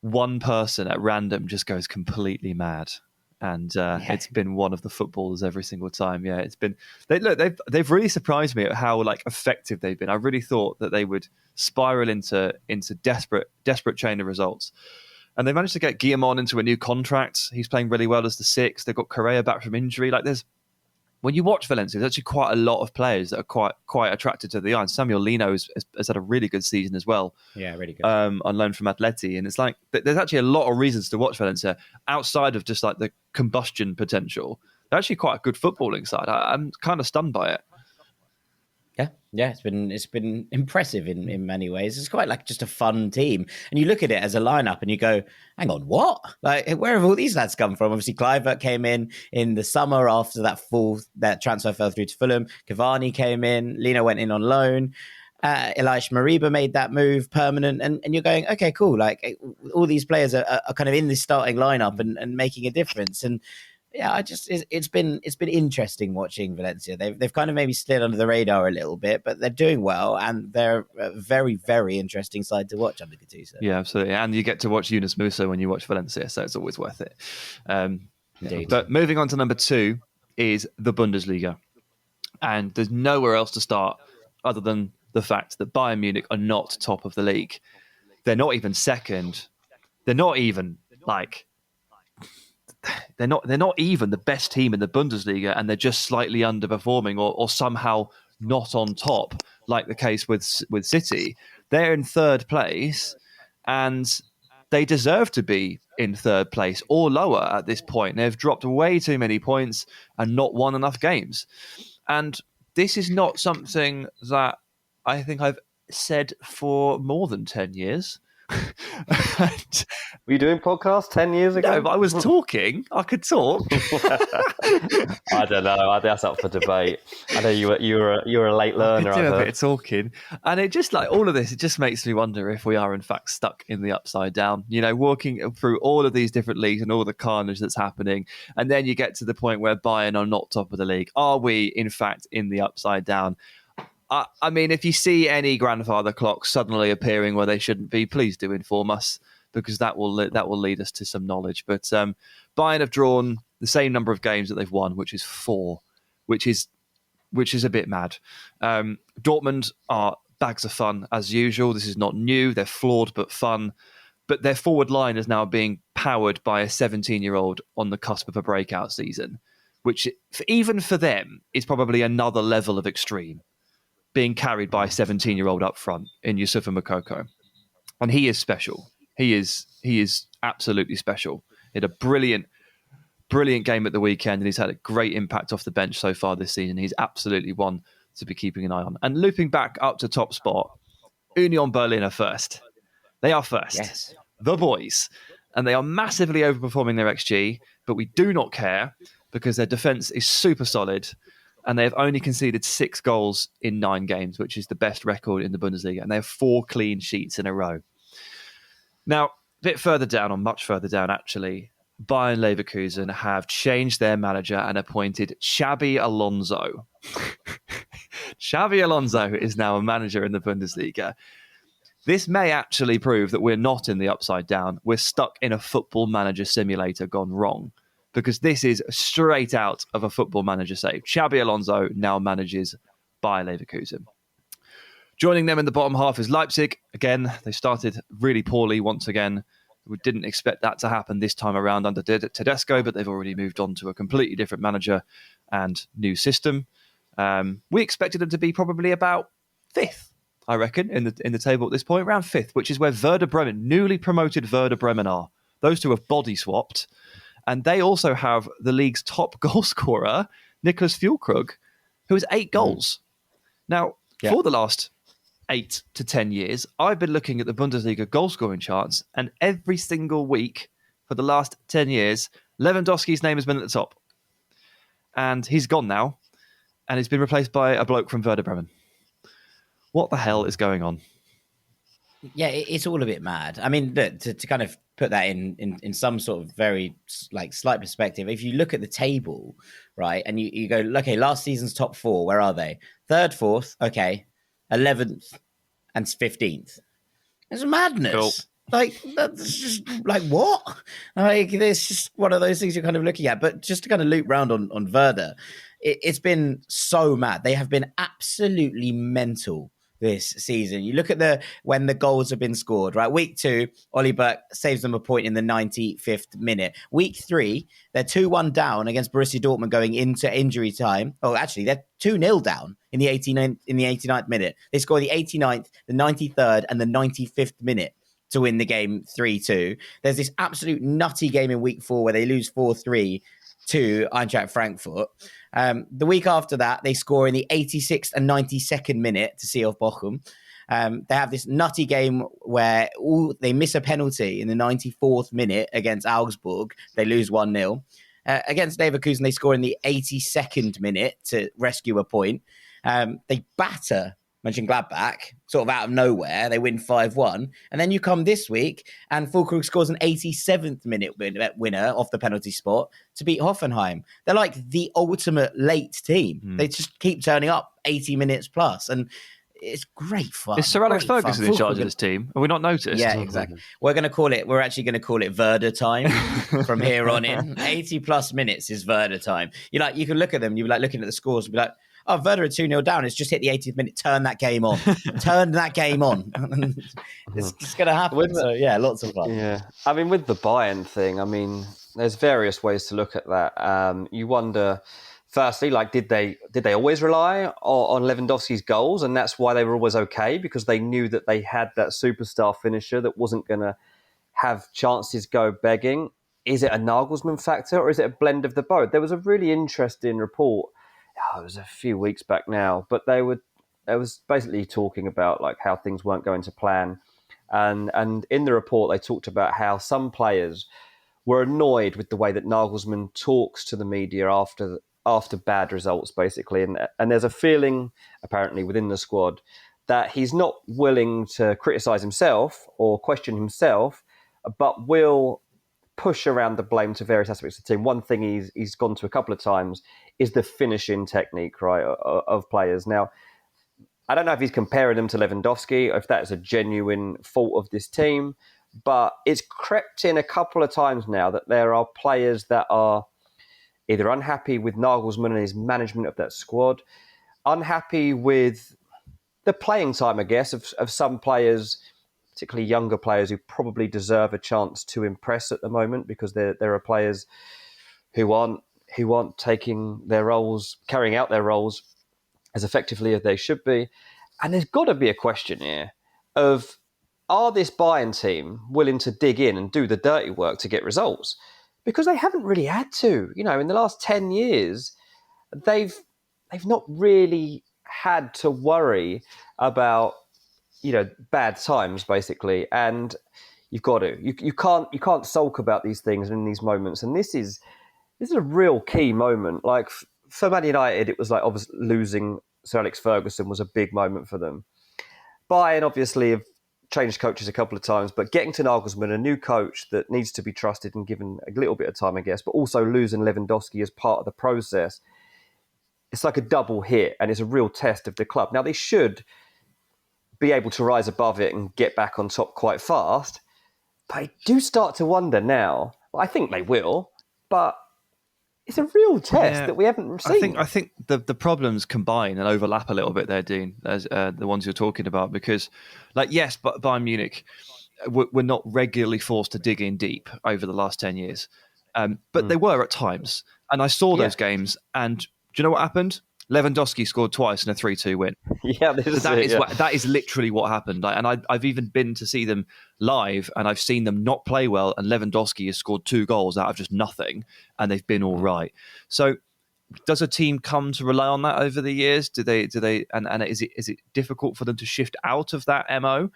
one person at random just goes completely mad. And it's been one of the footballers every single time. Yeah, it's been. They've really surprised me at how like effective they've been. I really thought that they would spiral into desperate chain of results, and they managed to get Guillamon into a new contract. He's playing really well as the 6th. They've got Correa back from injury. Like when you watch Valencia, there's actually quite a lot of players that are quite attracted to the eye. And Samuel Lino has had a really good season as well. Yeah, really good. On loan from Atleti. And it's like, there's actually a lot of reasons to watch Valencia outside of just like the combustion potential. They're actually quite a good footballing side. I'm kind of stunned by it. Yeah, it's been impressive in many ways. It's quite like just a fun team, and you look at it as a lineup and you go, "Hang on, what? Like, where have all these lads come from?" Obviously, Kluivert came in the summer after that transfer fell through to Fulham. Cavani came in. Lino went in on loan. Elias Mariba made that move permanent, and you're going, okay, cool. Like all these players are kind of in this starting lineup and making a difference. And yeah, it's been interesting watching Valencia. They've kind of maybe slid under the radar a little bit, but they're doing well, and they're a very, very interesting side to watch under Gattuso. Yeah, absolutely. And you get to watch Yunus Musa when you watch Valencia, so it's always worth it. Indeed. But moving on to number 2 is the Bundesliga, and there's nowhere else to start other than the fact that Bayern Munich are not top of the league. They're not even second. They're not even like. They're not even the best team in the Bundesliga, and they're just slightly underperforming or somehow not on top, like the case with City. They're in 3rd place, and they deserve to be in 3rd place or lower at this point. They've dropped way too many points and not won enough games. And this is not something that I think I've said for more than 10 years. Were you doing podcasts 10 years ago? No, but I was talking. I could talk. I don't know. That's up for debate. I know you were a late learner. I could do a bit of talking, and it just like all of this. It just makes me wonder if we are in fact stuck in the upside down. You know, walking through all of these different leagues and all the carnage that's happening, and then you get to the point where Bayern are not top of the league. Are we in fact in the upside down? I mean, if you see any grandfather clocks suddenly appearing where they shouldn't be, please do inform us, because that will lead us to some knowledge. But Bayern have drawn the same number of games that they've won, which is 4, which is which is a bit mad. Dortmund are bags of fun as usual. This is not new. They're flawed but fun. But their forward line is now being powered by a 17-year-old on the cusp of a breakout season, which even for them is probably another level of extreme, being carried by a 17-year-old up front in Yusufa Moukoko. And he is special. He is absolutely special. He had a brilliant game at the weekend, and he's had a great impact off the bench so far this season. He's absolutely one to be keeping an eye on. And looping back up to top spot, Union Berlin are first. They are first. Yes. The boys. And they are massively overperforming their XG, but we do not care because their defence is super solid and they have only conceded 6 goals in 9 games, which is the best record in the Bundesliga. And they have 4 clean sheets in a row. Now, a bit further down, or much further down actually, Bayern Leverkusen have changed their manager and appointed Xabi Alonso. Xabi Alonso is now a manager in the Bundesliga. This may actually prove that we're not in the upside down. We're stuck in a football manager simulator gone wrong, because this is straight out of a football manager save. Xabi Alonso now manages Bayer Leverkusen. Joining them in the bottom half is Leipzig. Again, they started really poorly once again. We didn't expect that to happen this time around under Tedesco, but they've already moved on to a completely different manager and new system. We expected them to be probably about 5th. I reckon, in the table at this point, around 5th, which is where Werder Bremen, newly promoted Werder Bremen, are. Those two have body swapped. And they also have the league's top goal scorer, Niklas Füllkrug, who has 8 goals. Now, for the last 8 to 10 years, I've been looking at the Bundesliga goal scoring charts, and every single week for the last 10 years, Lewandowski's name has been at the top. And he's gone now, and he's been replaced by a bloke from Werder Bremen. What the hell is going on? Yeah, it's all a bit mad. I mean, look, to kind of put that in some sort of very slight perspective, if you look at the table, right, and you go, okay, last season's top 4, where are they? 3rd, 4th, okay, 11th and 15th. It's madness. Cool. Like, that's just like, what? Like, it's just one of those things you're kind of looking at. But just to kind of loop round on Werder, it's been so mad. They have been absolutely mental this season. You look at when the goals have been scored, right? Week 2, Ollie Burke saves them a point in the 95th minute. Week 3, they're 2-1 down against Borussia Dortmund going into injury time. Oh, actually, they're 2-0 down in the 89th minute. They score the 89th, the 93rd, and the 95th minute to win the game 3-2. There's this absolute nutty game in week 4 where they lose 4-3 to Eintracht Frankfurt. The week after that, they score in the 86th and 92nd minute to see off Bochum. They have this nutty game where they miss a penalty in the 94th minute against Augsburg. They lose 1-0. Against Leverkusen, they score in the 82nd minute to rescue a point. They batter Mönchengladbach, sort of out of nowhere. They win 5-1. And then you come this week, and Füllkrug scores an 87th minute winner off the penalty spot to beat Hoffenheim. They're like the ultimate late team. They just keep turning up 80 minutes plus. And it's great fun. Is Sir Alex Ferguson in charge of this team? Have we not noticed? Yeah, exactly. We're actually going to call it Werder time from here on in. 80 plus minutes is Werder time. You can look at them, you're like looking at the scores and be like, oh, Werder are 2-0 down. It's just hit the 80th minute. Turn that game on. Turn that game on. It's going to happen. Lots of fun. Yeah. I mean, with the Bayern thing, I mean, there's various ways to look at that. You wonder, firstly, like, did they always rely on Lewandowski's goals? And that's why they were always okay, because they knew that they had that superstar finisher that wasn't going to have chances go begging. Is it a Nagelsmann factor, or is it a blend of the both? There was a really interesting report. It was a few weeks back now, but they was basically talking about like how things weren't going to plan. And in the report, they talked about how some players were annoyed with the way that Nagelsmann talks to the media after bad results, basically. And there's a feeling, apparently, within the squad that he's not willing to criticise himself or question himself, but will push around the blame to various aspects of the team. One thing he's gone to a couple of times is the finishing technique, right, of players. Now, I don't know if he's comparing them to Lewandowski, or if that is a genuine fault of this team, but it's crept in a couple of times now that there are players that are either unhappy with Nagelsmann and his management of that squad, unhappy with the playing time, I guess, of some players, particularly younger players who probably deserve a chance to impress at the moment, because there are players who aren't taking their roles, carrying out their roles as effectively as they should be. And there's got to be a question here of, are this Bayern team willing to dig in and do the dirty work to get results? Because they haven't really had to. In the last 10 years, they've not really had to worry about, bad times, basically. And you've got to. You can't sulk about these things in these moments. And this is a real key moment. Like, for Man United, it was like, obviously losing Sir Alex Ferguson was a big moment for them. Bayern obviously have changed coaches a couple of times, but getting to Nagelsmann, a new coach that needs to be trusted and given a little bit of time, I guess, but also losing Lewandowski as part of the process, it's like a double hit, and it's a real test of the club. Now, they should be able to rise above it and get back on top quite fast, but I do start to wonder now. Well, I think they will, but it's a real test that we haven't seen. I think the problems combine and overlap a little bit there, Dean, as the ones you're talking about, because, yes, but Bayern Munich were not regularly forced to dig in deep over the last 10 years, but they were at times. And I saw those games, and do you know what happened? Lewandowski scored twice in a 3-2 win. Yeah, that is literally what happened. And I've even been to see them live, and I've seen them not play well, and Lewandowski has scored 2 goals out of just nothing, and they've been all right. So does a team come to rely on that over the years? Do they and is it difficult for them to shift out of that MO?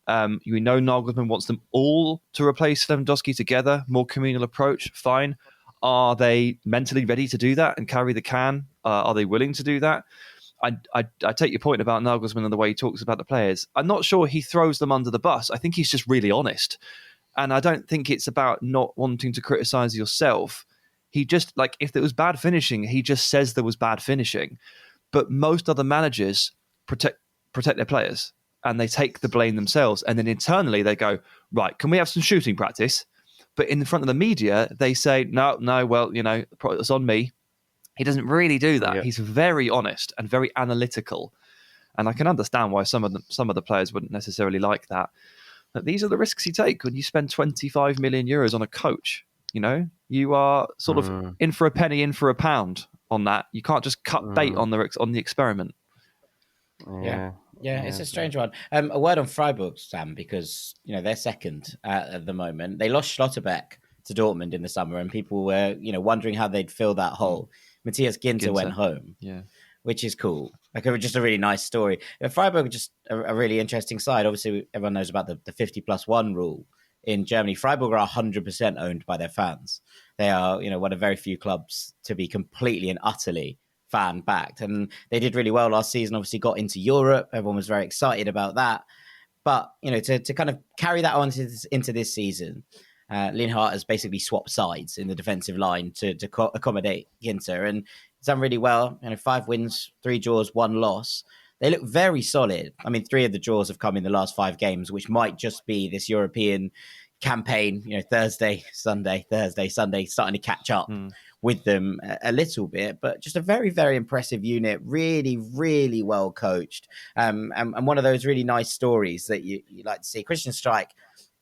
We know Nagelsmann wants them all to replace Lewandowski together, more communal approach, fine. Are they mentally ready to do that and carry the can? Are they willing to do that? I take your point about Nagelsmann and the way he talks about the players. I'm not sure he throws them under the bus. I think he's just really honest. And I don't think it's about not wanting to criticise yourself. He just, if there was bad finishing, he just says there was bad finishing. But most other managers protect their players, and they take the blame themselves. And then internally they go, right, can we have some shooting practice? But in front of the media, they say, no, well, it's on me. He doesn't really do that. Yeah. He's very honest and very analytical. And I can understand why some of the players wouldn't necessarily like that. But these are the risks you take when you spend 25 million euros on a coach. You are sort of in for a penny, in for a pound on that. You can't just cut bait on the experiment. Yeah, it's a strange one. A word on Freiburg, Sam, because they're second at the moment. They lost Schlotterbeck to Dortmund in the summer, and people were wondering how they'd fill that hole. Matthias Ginter went home, which is cool. Just a really nice story. Freiburg are just a really interesting side. Obviously, everyone knows about the 50+1 rule in Germany. Freiburg are 100% owned by their fans. They are one of very few clubs to be completely and utterly fan backed, and they did really well last season. Obviously got into Europe, everyone was very excited about that, but to kind of carry that on into this season, Lienhardt has basically swapped sides in the defensive line to accommodate Ginter, and he's done really well. 5 wins, 3 draws, 1 loss. They look very solid. 3 of the draws have come in the last 5 games, which might just be this European campaign, Thursday, Sunday, starting to catch up with them a little bit, but just a very, very impressive unit, really, really well coached. And one of those really nice stories that you like to see. Christian Streich,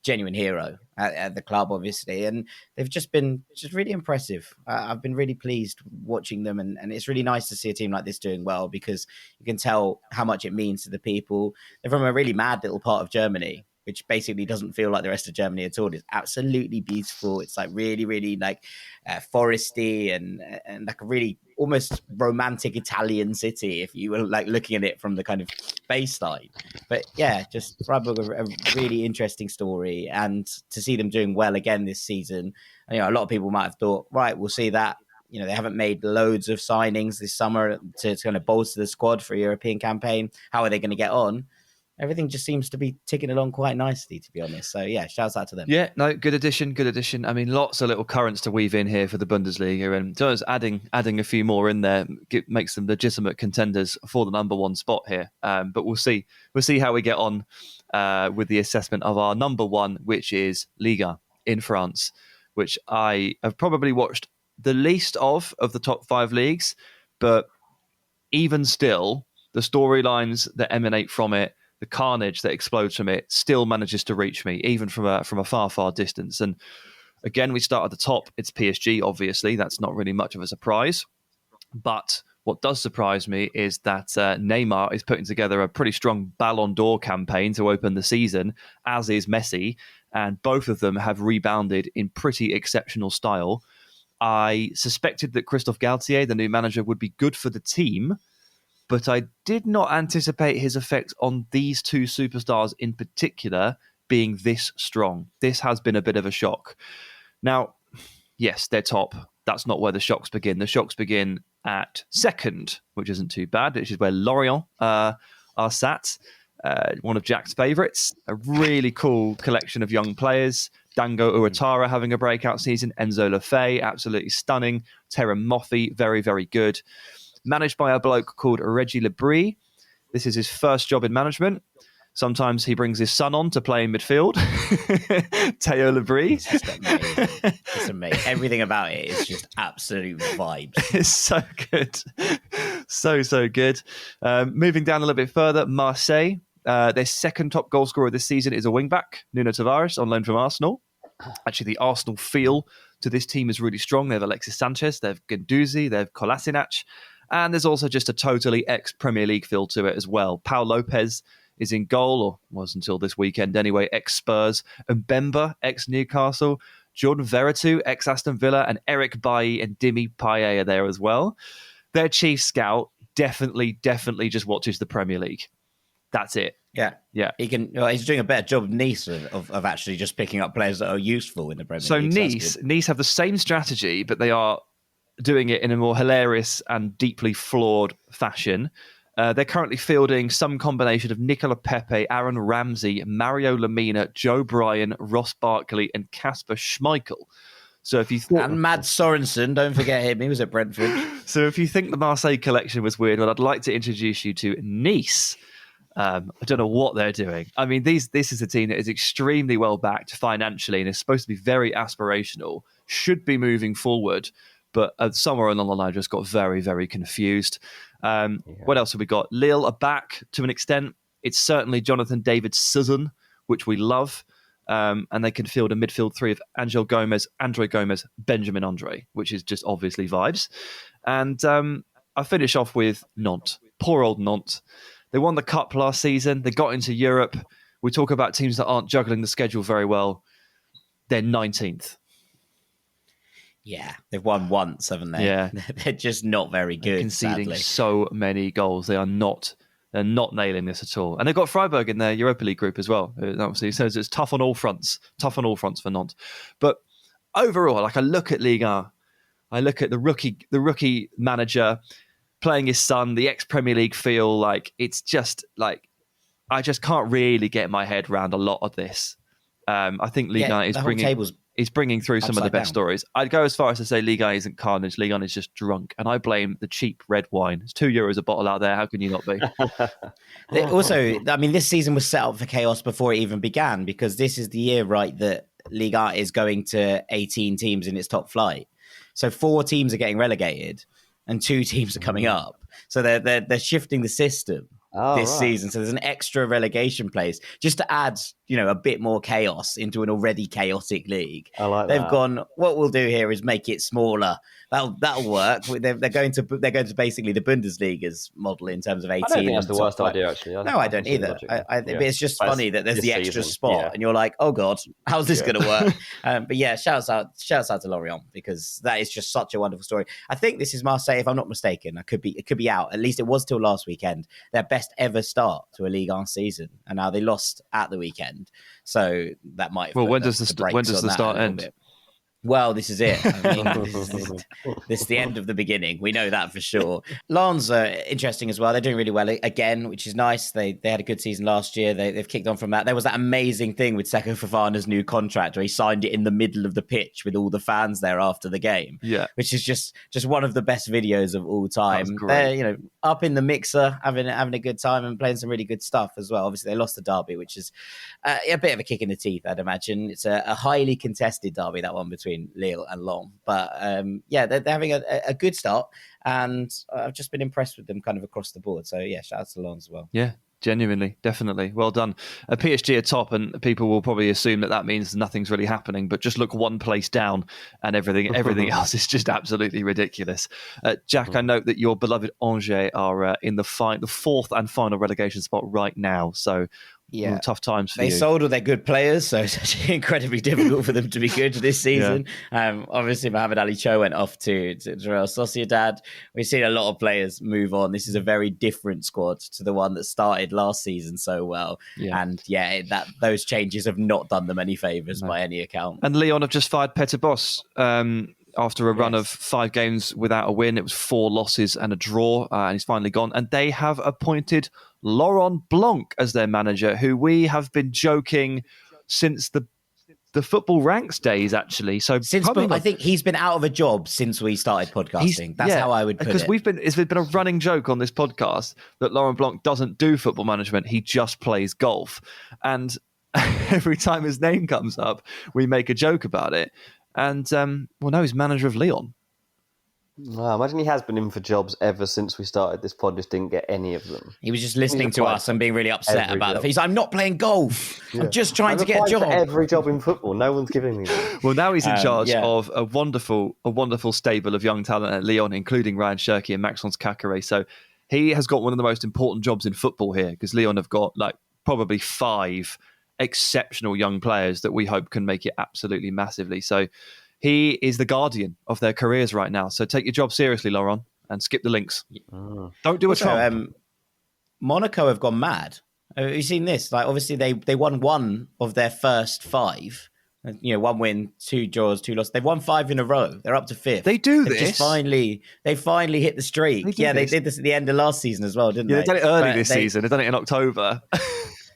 genuine hero at the club, obviously, and they've just been really impressive. I've been really pleased watching them, and it's really nice to see a team like this doing well, because you can tell how much it means to the people. They're from a really mad little part of Germany, which basically doesn't feel like the rest of Germany at all. It's absolutely beautiful. It's really, really foresty and like a really almost romantic Italian city, if you were looking at it from the kind of baseline. But yeah, just Freiburg, a really interesting story. And to see them doing well again this season, a lot of people might have thought, right, we'll see that. They haven't made loads of signings this summer to kind of bolster the squad for a European campaign. How are they going to get on? Everything just seems to be ticking along quite nicely, to be honest. So, yeah, shouts out to them. Yeah, no, good addition. Lots of little currents to weave in here for the Bundesliga. And just adding a few more in there makes them legitimate contenders for the number 1 spot here. But we'll see. We'll see how we get on with the assessment of our number 1, which is Liga in France, which I have probably watched the least of the top 5 leagues. But even still, the storylines that emanate from it, the carnage that explodes from it, still manages to reach me, even from a far, far distance. And again, we start at the top. It's PSG, obviously. That's not really much of a surprise. But what does surprise me is that Neymar is putting together a pretty strong Ballon d'Or campaign to open the season, as is Messi, and both of them have rebounded in pretty exceptional style. I suspected that Christophe Galtier, the new manager, would be good for the team, but I did not anticipate his effect on these two superstars in particular being this strong. This has been a bit of a shock. Now, yes, they're top. That's not where the shocks begin. The shocks begin at second, which isn't too bad, which is where Lorient are sat. One of Jack's favourites. A really cool collection of young players. Dango Ouattara having a breakout season. Enzo Lefebvre, absolutely stunning. Terem Moffi, very, very good. Managed by a bloke called Reggie Lebris. This is his first job in management. Sometimes he brings his son on to play in midfield. Theo Lebris. It's just amazing. It's amazing. Everything about it is just absolute vibes. It's so good. So good. Moving down a little bit further, Marseille. Their second top goal scorer this season is a wing-back, Nuno Tavares, on loan from Arsenal. Actually, the Arsenal feel to this team is really strong. They have Alexis Sanchez, they have Guendouzi, they have Kolasinac, and there's also just a totally ex-Premier League feel to it as well. Pau Lopez is in goal, or was until this weekend anyway, ex-Spurs. Mbemba, ex-Newcastle. Jordan Veretout, ex-Aston Villa. And Eric Bailly and Dimi Payet are there as well. Their chief scout definitely just watches the Premier League. That's it. Yeah. He's doing a better job of Nice of actually just picking up players that are useful in the Premier League. So Nice have the same strategy, but they are doing it in a more hilarious and deeply flawed fashion. They're currently fielding some combination of Nicola Pepe, Aaron Ramsey, Mario Lemina, Joe Bryan, Ross Barkley, and Kasper Schmeichel. So if you thought, and Mads Sorensen, don't forget him, he was at Brentford. So if you think the Marseille collection was weird, well, I'd like to introduce you to Nice. I don't know what they're doing. I mean, this is a team that is extremely well backed financially and is supposed to be very aspirational, should be moving forward, but somewhere along the line just got very, very confused. What else have we got? Lille are back to an extent. It's certainly Jonathan David Suzanne, which we love. And they can field a midfield three of Angel Gomez, Andre Gomez, Benjamin Andre, which is just obviously vibes. And I finish off with Nantes. Poor old Nantes. They won the Cup last season. They got into Europe. We talk about teams that aren't juggling the schedule very well. They're 19th. Yeah, they've won once, haven't they? Yeah. They're just not very good, They're conceding sadly. so many goals. They're not nailing this at all. And they've got Freiburg in their Europa League group as well. Obviously, so it's tough on all fronts. Tough on all fronts for Nantes. But overall, like I look at Ligue 1, I look at the rookie manager playing his son, the ex-Premier League feel, like it's just like I just can't really get my head around a lot of this. I think Ligue 1 is bringing through some of the best stories. I'd go as far as to say Ligue 1 isn't carnage. Ligue 1 is just drunk. And I blame the cheap red wine. It's €2 a bottle out there. How can you not be? Also, I mean, this season was set up for chaos before it even began, because this is the year, right, that Ligue 1 is going to 18 teams in its top flight. So 4 teams are getting relegated and 2 teams are coming up. So they're shifting the system season. So there's an extra relegation place just to add, a bit more chaos into an already chaotic league. I like They've gone, what we'll do here is make it smaller. That'll work. They're going to basically the Bundesliga's model in terms of 18. I don't think that's the worst idea, actually. I don't either. But it's just funny that there's the extra spot, and you're like, oh god, how's this going to work? But yeah, shouts out to Lorient, because that is just such a wonderful story. I think this is Marseille, if I'm not mistaken. It could be out. At least it was till last weekend. Their best ever start to a Ligue 1 season, and now they lost at the weekend. So that might. Well, when does the start end? Well, this is it. I mean, this is the end of the beginning. We know that for sure. Lens are interesting as well. They're doing really well again, which is nice. They had a good season last year. They've kicked on from that. There was that amazing thing with Seko Fofana's new contract where he signed it in the middle of the pitch with all the fans there after the game. Yeah, which is just one of the best videos of all time. They're up in the mixer, having a good time and playing some really good stuff as well. Obviously, they lost the derby, which is a bit of a kick in the teeth, I'd imagine. It's a highly contested derby, that one between between Lille and Lyon. But they're having a good start, and I've just been impressed with them kind of across the board. So yeah, shout out to Lyon as well. Yeah. Genuinely, definitely. Well done. PSG are top, and people will probably assume that means nothing's really happening, but just look one place down and everything else is just absolutely ridiculous. Jack, I note that your beloved Angers are in the fourth and final relegation spot right now, so tough times for you. They sold all their good players, so it's actually incredibly difficult for them to be good this season. Obviously, Mohamed Ali Cho went off to Real Sociedad. We've seen a lot of players move on. This is a very different squad to the one that started last season so well. Yeah. And those changes have not done them any favours by any account. And Lyon have just fired Peter Bosz. After a run of 5 games without a win. It was 4 losses and a draw, and he's finally gone. And they have appointed Laurent Blanc as their manager, who we have been joking since the Football Ranks days, actually. So I think he's been out of a job since we started podcasting. That's how I would put it. Because it's been a running joke on this podcast that Laurent Blanc doesn't do football management. He just plays golf. And every time his name comes up, we make a joke about it. And, now he's manager of Lyon. Wow, imagine he has been in for jobs ever since we started this pod, just didn't get any of them. He was just listening to us and being really upset about it. He's like, I'm not playing golf. I'm just trying to get a job. For every job in football. No one's giving me that. Well, now he's in charge of a wonderful stable of young talent at Lyon, including Ryan Cherki and Maxence Caqueret. So he has got one of the most important jobs in football here, because Lyon have got probably 5 exceptional young players that we hope can make it absolutely massively. So he is the guardian of their careers right now. So take your job seriously, Laurent, and skip the links. Don't do a Trump. Monaco have gone mad. Have you seen this? Obviously they won 1 of their first 5. 1 win, 2 draws, 2 losses. They've won 5 in a row. They're up to 5th. They do this. They finally hit the streak. They did this at the end of last season as well, didn't they? They've done it early this season. They've done it in October.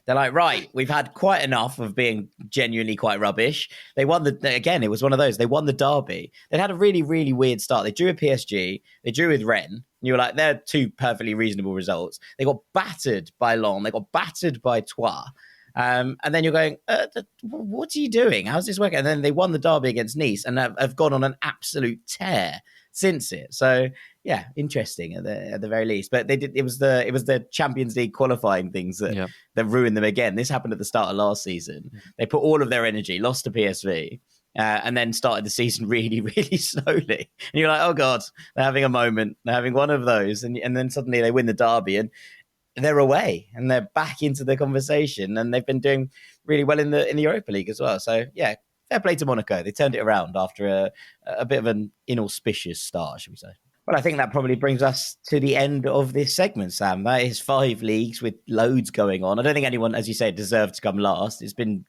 They're like, right, we've had quite enough of being genuinely quite rubbish. They won it was one of those. They won the derby. They'd had a really, really weird start. They drew with PSG. They drew with Rennes. And you were like, they're 2 perfectly reasonable results. They got battered by Lyon. They got battered by Troyes. And then you're going, what are you doing? How's this working? And then they won the derby against Nice and have gone on an absolute tear since it. So yeah, interesting at the very least. But they did. It was the Champions League qualifying things that ruined them again. This happened at the start of last season. They put all of their energy, lost to PSV, and then started the season really, really slowly. And you're like, oh god, they're having a moment. They're having one of those, and then suddenly they win the derby and they're away and they're back into the conversation. And they've been doing really well in the Europa League as well. So yeah. Fair play to Monaco. They turned it around after a bit of an inauspicious start, should we say. Well, I think that probably brings us to the end of this segment, Sam. That is 5 leagues with loads going on. I don't think anyone, as you say, deserved to come last. It's been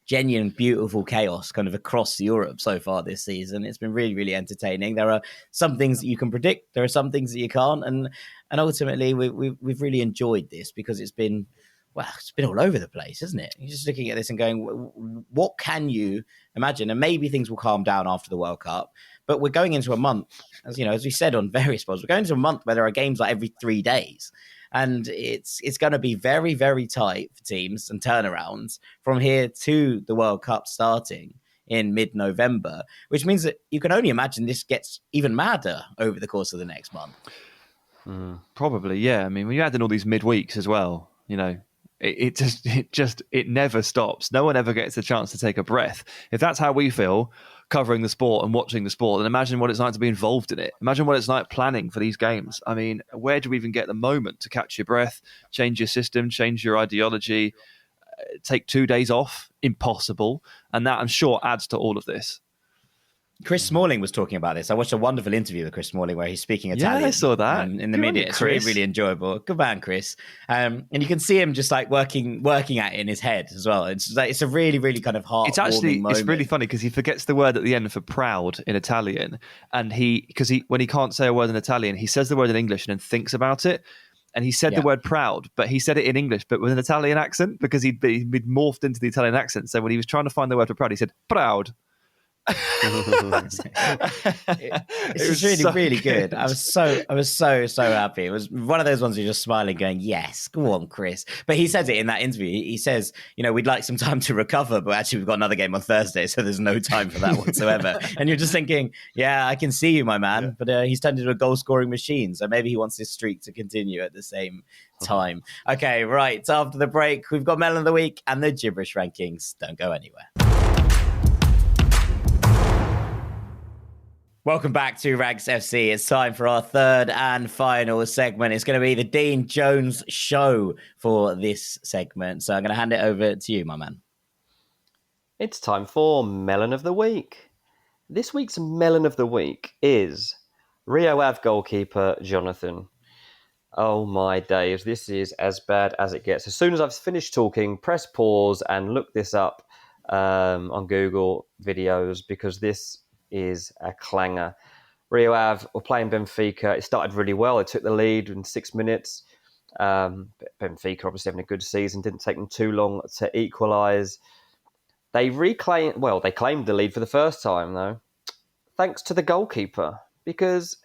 genuine, beautiful chaos kind of across Europe so far this season. It's been really, really entertaining. There are some things that you can predict. There are some things that you can't. And ultimately, we've really enjoyed this because it's been all over the place, isn't it? You're just looking at this and going, what can you imagine? And maybe things will calm down after the World Cup, but we're going into a month, as we said on various pods, we're going into a month where there are games every 3 days. And it's going to be very, very tight for teams and turnarounds from here to the World Cup starting in mid-November, which means that you can only imagine this gets even madder over the course of the next month. Probably, yeah. I mean, when you add in all these midweeks as well, it never stops. No one ever gets a chance to take a breath. If that's how we feel covering the sport and watching the sport, then imagine what it's like to be involved in it. Imagine what it's like planning for these games. I mean, where do we even get the moment to catch your breath, change your system, change your ideology, take 2 days off? Impossible. And that, I'm sure, adds to all of this. Chris Smalling was talking about this. I watched a wonderful interview with Chris Smalling where he's speaking Italian. Yeah, I saw that. In the media. It's really, really enjoyable. Good man, Chris. And you can see him just working at it in his head as well. It's a really, really kind of heartwarming moment. It's really funny because he forgets the word at the end for proud in Italian. And when he can't say a word in Italian, he says the word in English and then thinks about it. And he said the word proud, but he said it in English, but with an Italian accent because he'd morphed into the Italian accent. So when he was trying to find the word for proud, he said proud. It's really, so really good. I was so happy. It was one of those ones you're just smiling, going, "Yes, go on, Chris." But he says it in that interview. He says, we'd like some time to recover, but actually we've got another game on Thursday, so there's no time for that whatsoever. And you're just thinking, "Yeah, I can see you, my man." Yeah. But he's turned into a goal-scoring machine, so maybe he wants this streak to continue at the same time. Okay, right. After the break, we've got Melon of the Week and the Gibberish Rankings. Don't go anywhere. Welcome back to Ranks FC. It's time for our third and final segment. It's going to be the Dean Jones Show for this segment. So I'm going to hand it over to you, my man. It's time for Melon of the Week. This week's Melon of the Week is Rio Ave goalkeeper Jonathan. Oh my days, this is as bad as it gets. As soon as I've finished talking, press pause and look this up on Google videos, because this is a clanger. Rio Ave were playing Benfica. It started really well. They took the lead in 6 minutes. Benfica obviously having a good season. Didn't take them too long to equalise. They claimed the lead for the first time, though, thanks to the goalkeeper, because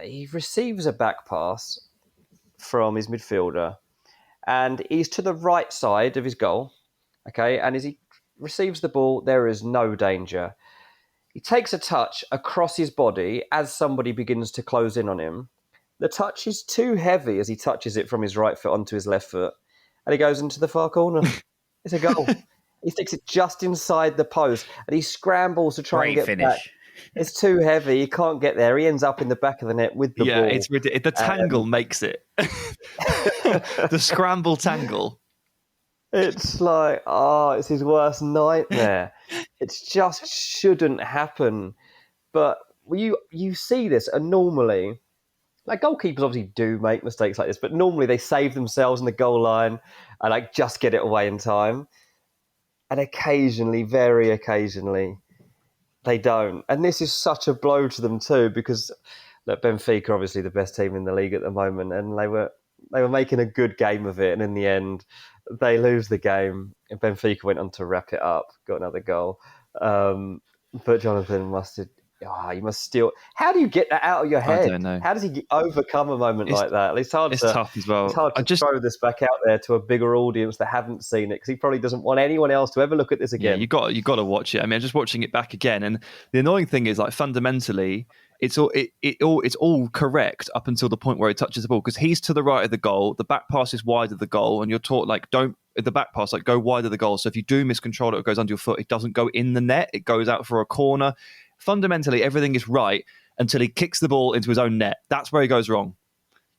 he receives a back pass from his midfielder and he's to the right side of his goal. Okay, and as he receives the ball, there is no danger. He takes a touch across his body as somebody begins to close in on him. The touch is too heavy as he touches it from his right foot onto his left foot, and he goes into the far corner. It's a goal. He sticks it just inside the post, and he scrambles to try and get back. It's too heavy. He can't get there. He ends up in the back of the net with the ball. Yeah, it's ridiculous. The tangle makes it. The scramble tangle. It's like, it's his worst nightmare. It just shouldn't happen. But you see this, and normally, like, goalkeepers obviously do make mistakes like this, but normally they save themselves in the goal line and just get it away in time. And occasionally, very occasionally, they don't. And this is such a blow to them too, because Benfica are obviously the best team in the league at the moment, and they were making a good game of it, and in the end, they lose the game. And Benfica went on to wrap it up, got another goal. But Jonathan you must still. How do you get that out of your head? I don't know. How does he overcome a moment like that? It's tough as well. It's hard to throw this back out there to a bigger audience that haven't seen it, because he probably doesn't want anyone else to ever look at this again. Yeah, you got to watch it. I mean, I'm just watching it back again, and the annoying thing is, like, fundamentally, it's all correct up until the point where he touches the ball, because he's to the right of the goal, the back pass is wide of the goal, and you're taught, like, don't the back pass, like, go wide of the goal. So if you do miscontrol it, it goes under your foot. It doesn't go in the net. It goes out for a corner. Fundamentally, everything is right until he kicks the ball into his own net. That's where he goes wrong.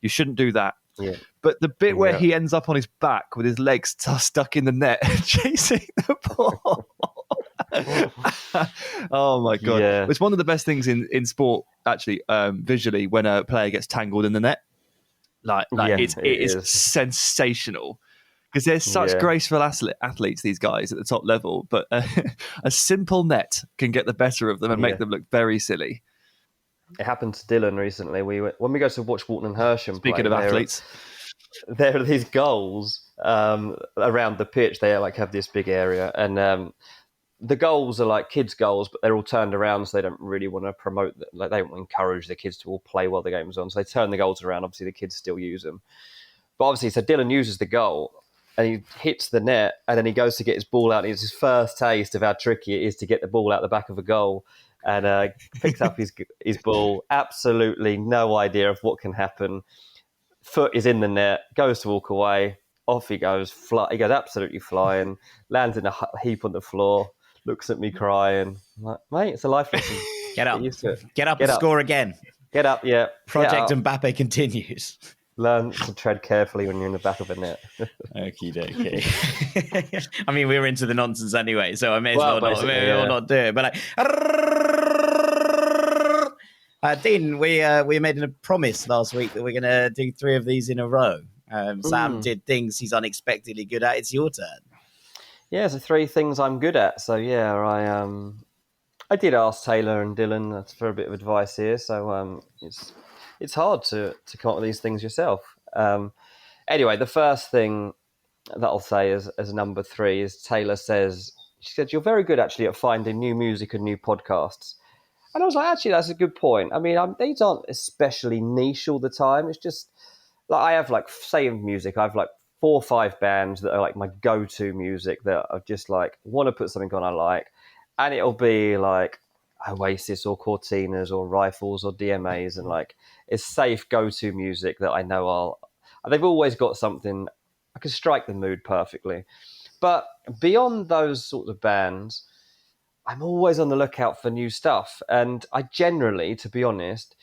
You shouldn't do that. Yeah. But the bit where he ends up on his back with his legs stuck in the net, chasing the ball. Oh my God. Yeah. It's one of the best things in sport, actually, visually, when a player gets tangled in the net. It is sensational. Because they're such graceful athletes, these guys at the top level, but a simple net can get the better of them and make them look very silly. It happened to Dylan recently. When we go to watch Walton and Hersham. Speaking of athletes, there are these goals around the pitch. They have this big area, and the goals are like kids' goals, but they're all turned around, so they don't really want to promote them. Like, they don't encourage the kids to all play while the game's on, so they turn the goals around. Obviously, the kids still use them, but obviously, so Dylan uses the goal. And he hits the net, and then he goes to get his ball out. And it's his first taste of how tricky it is to get the ball out the back of a goal. And picks up his ball. Absolutely no idea of what can happen. Foot is in the net, goes to walk away. Off he goes. He goes absolutely flying. Lands in a heap on the floor. Looks at me crying. I'm like, mate, it's a life lesson. Get up. Get up and score again. Get up, yeah. Project Mbappe continues. Learn to tread carefully when you're in the back of a net. Okie dokie. I mean, we're into the nonsense anyway, so I may as well not do it. But Dean, we made a promise last week that we're going to do 3 of these in a row. Sam did things he's unexpectedly good at. It's your turn. Yeah, so 3 things I'm good at. So yeah, I did ask Taylor and Dylan for a bit of advice here. So it's hard to come up with these things yourself. Anyway, the first thing that I'll say as number 3 is Taylor says she said, "You're very good actually at finding new music and new podcasts." And I was like, actually, that's a good point. I mean, these aren't especially niche all the time. It's just like I have like, say in music, I have like 4 or 5 bands that are like my go-to music that are just like, want to put something on I like. And it'll be like Oasis or Cortinas or Rifles or DMAs. And like, it's safe go-to music that I know they've always got something, I can strike the mood perfectly. But beyond those sorts of bands, I'm always on the lookout for new stuff. And I generally, to be honest,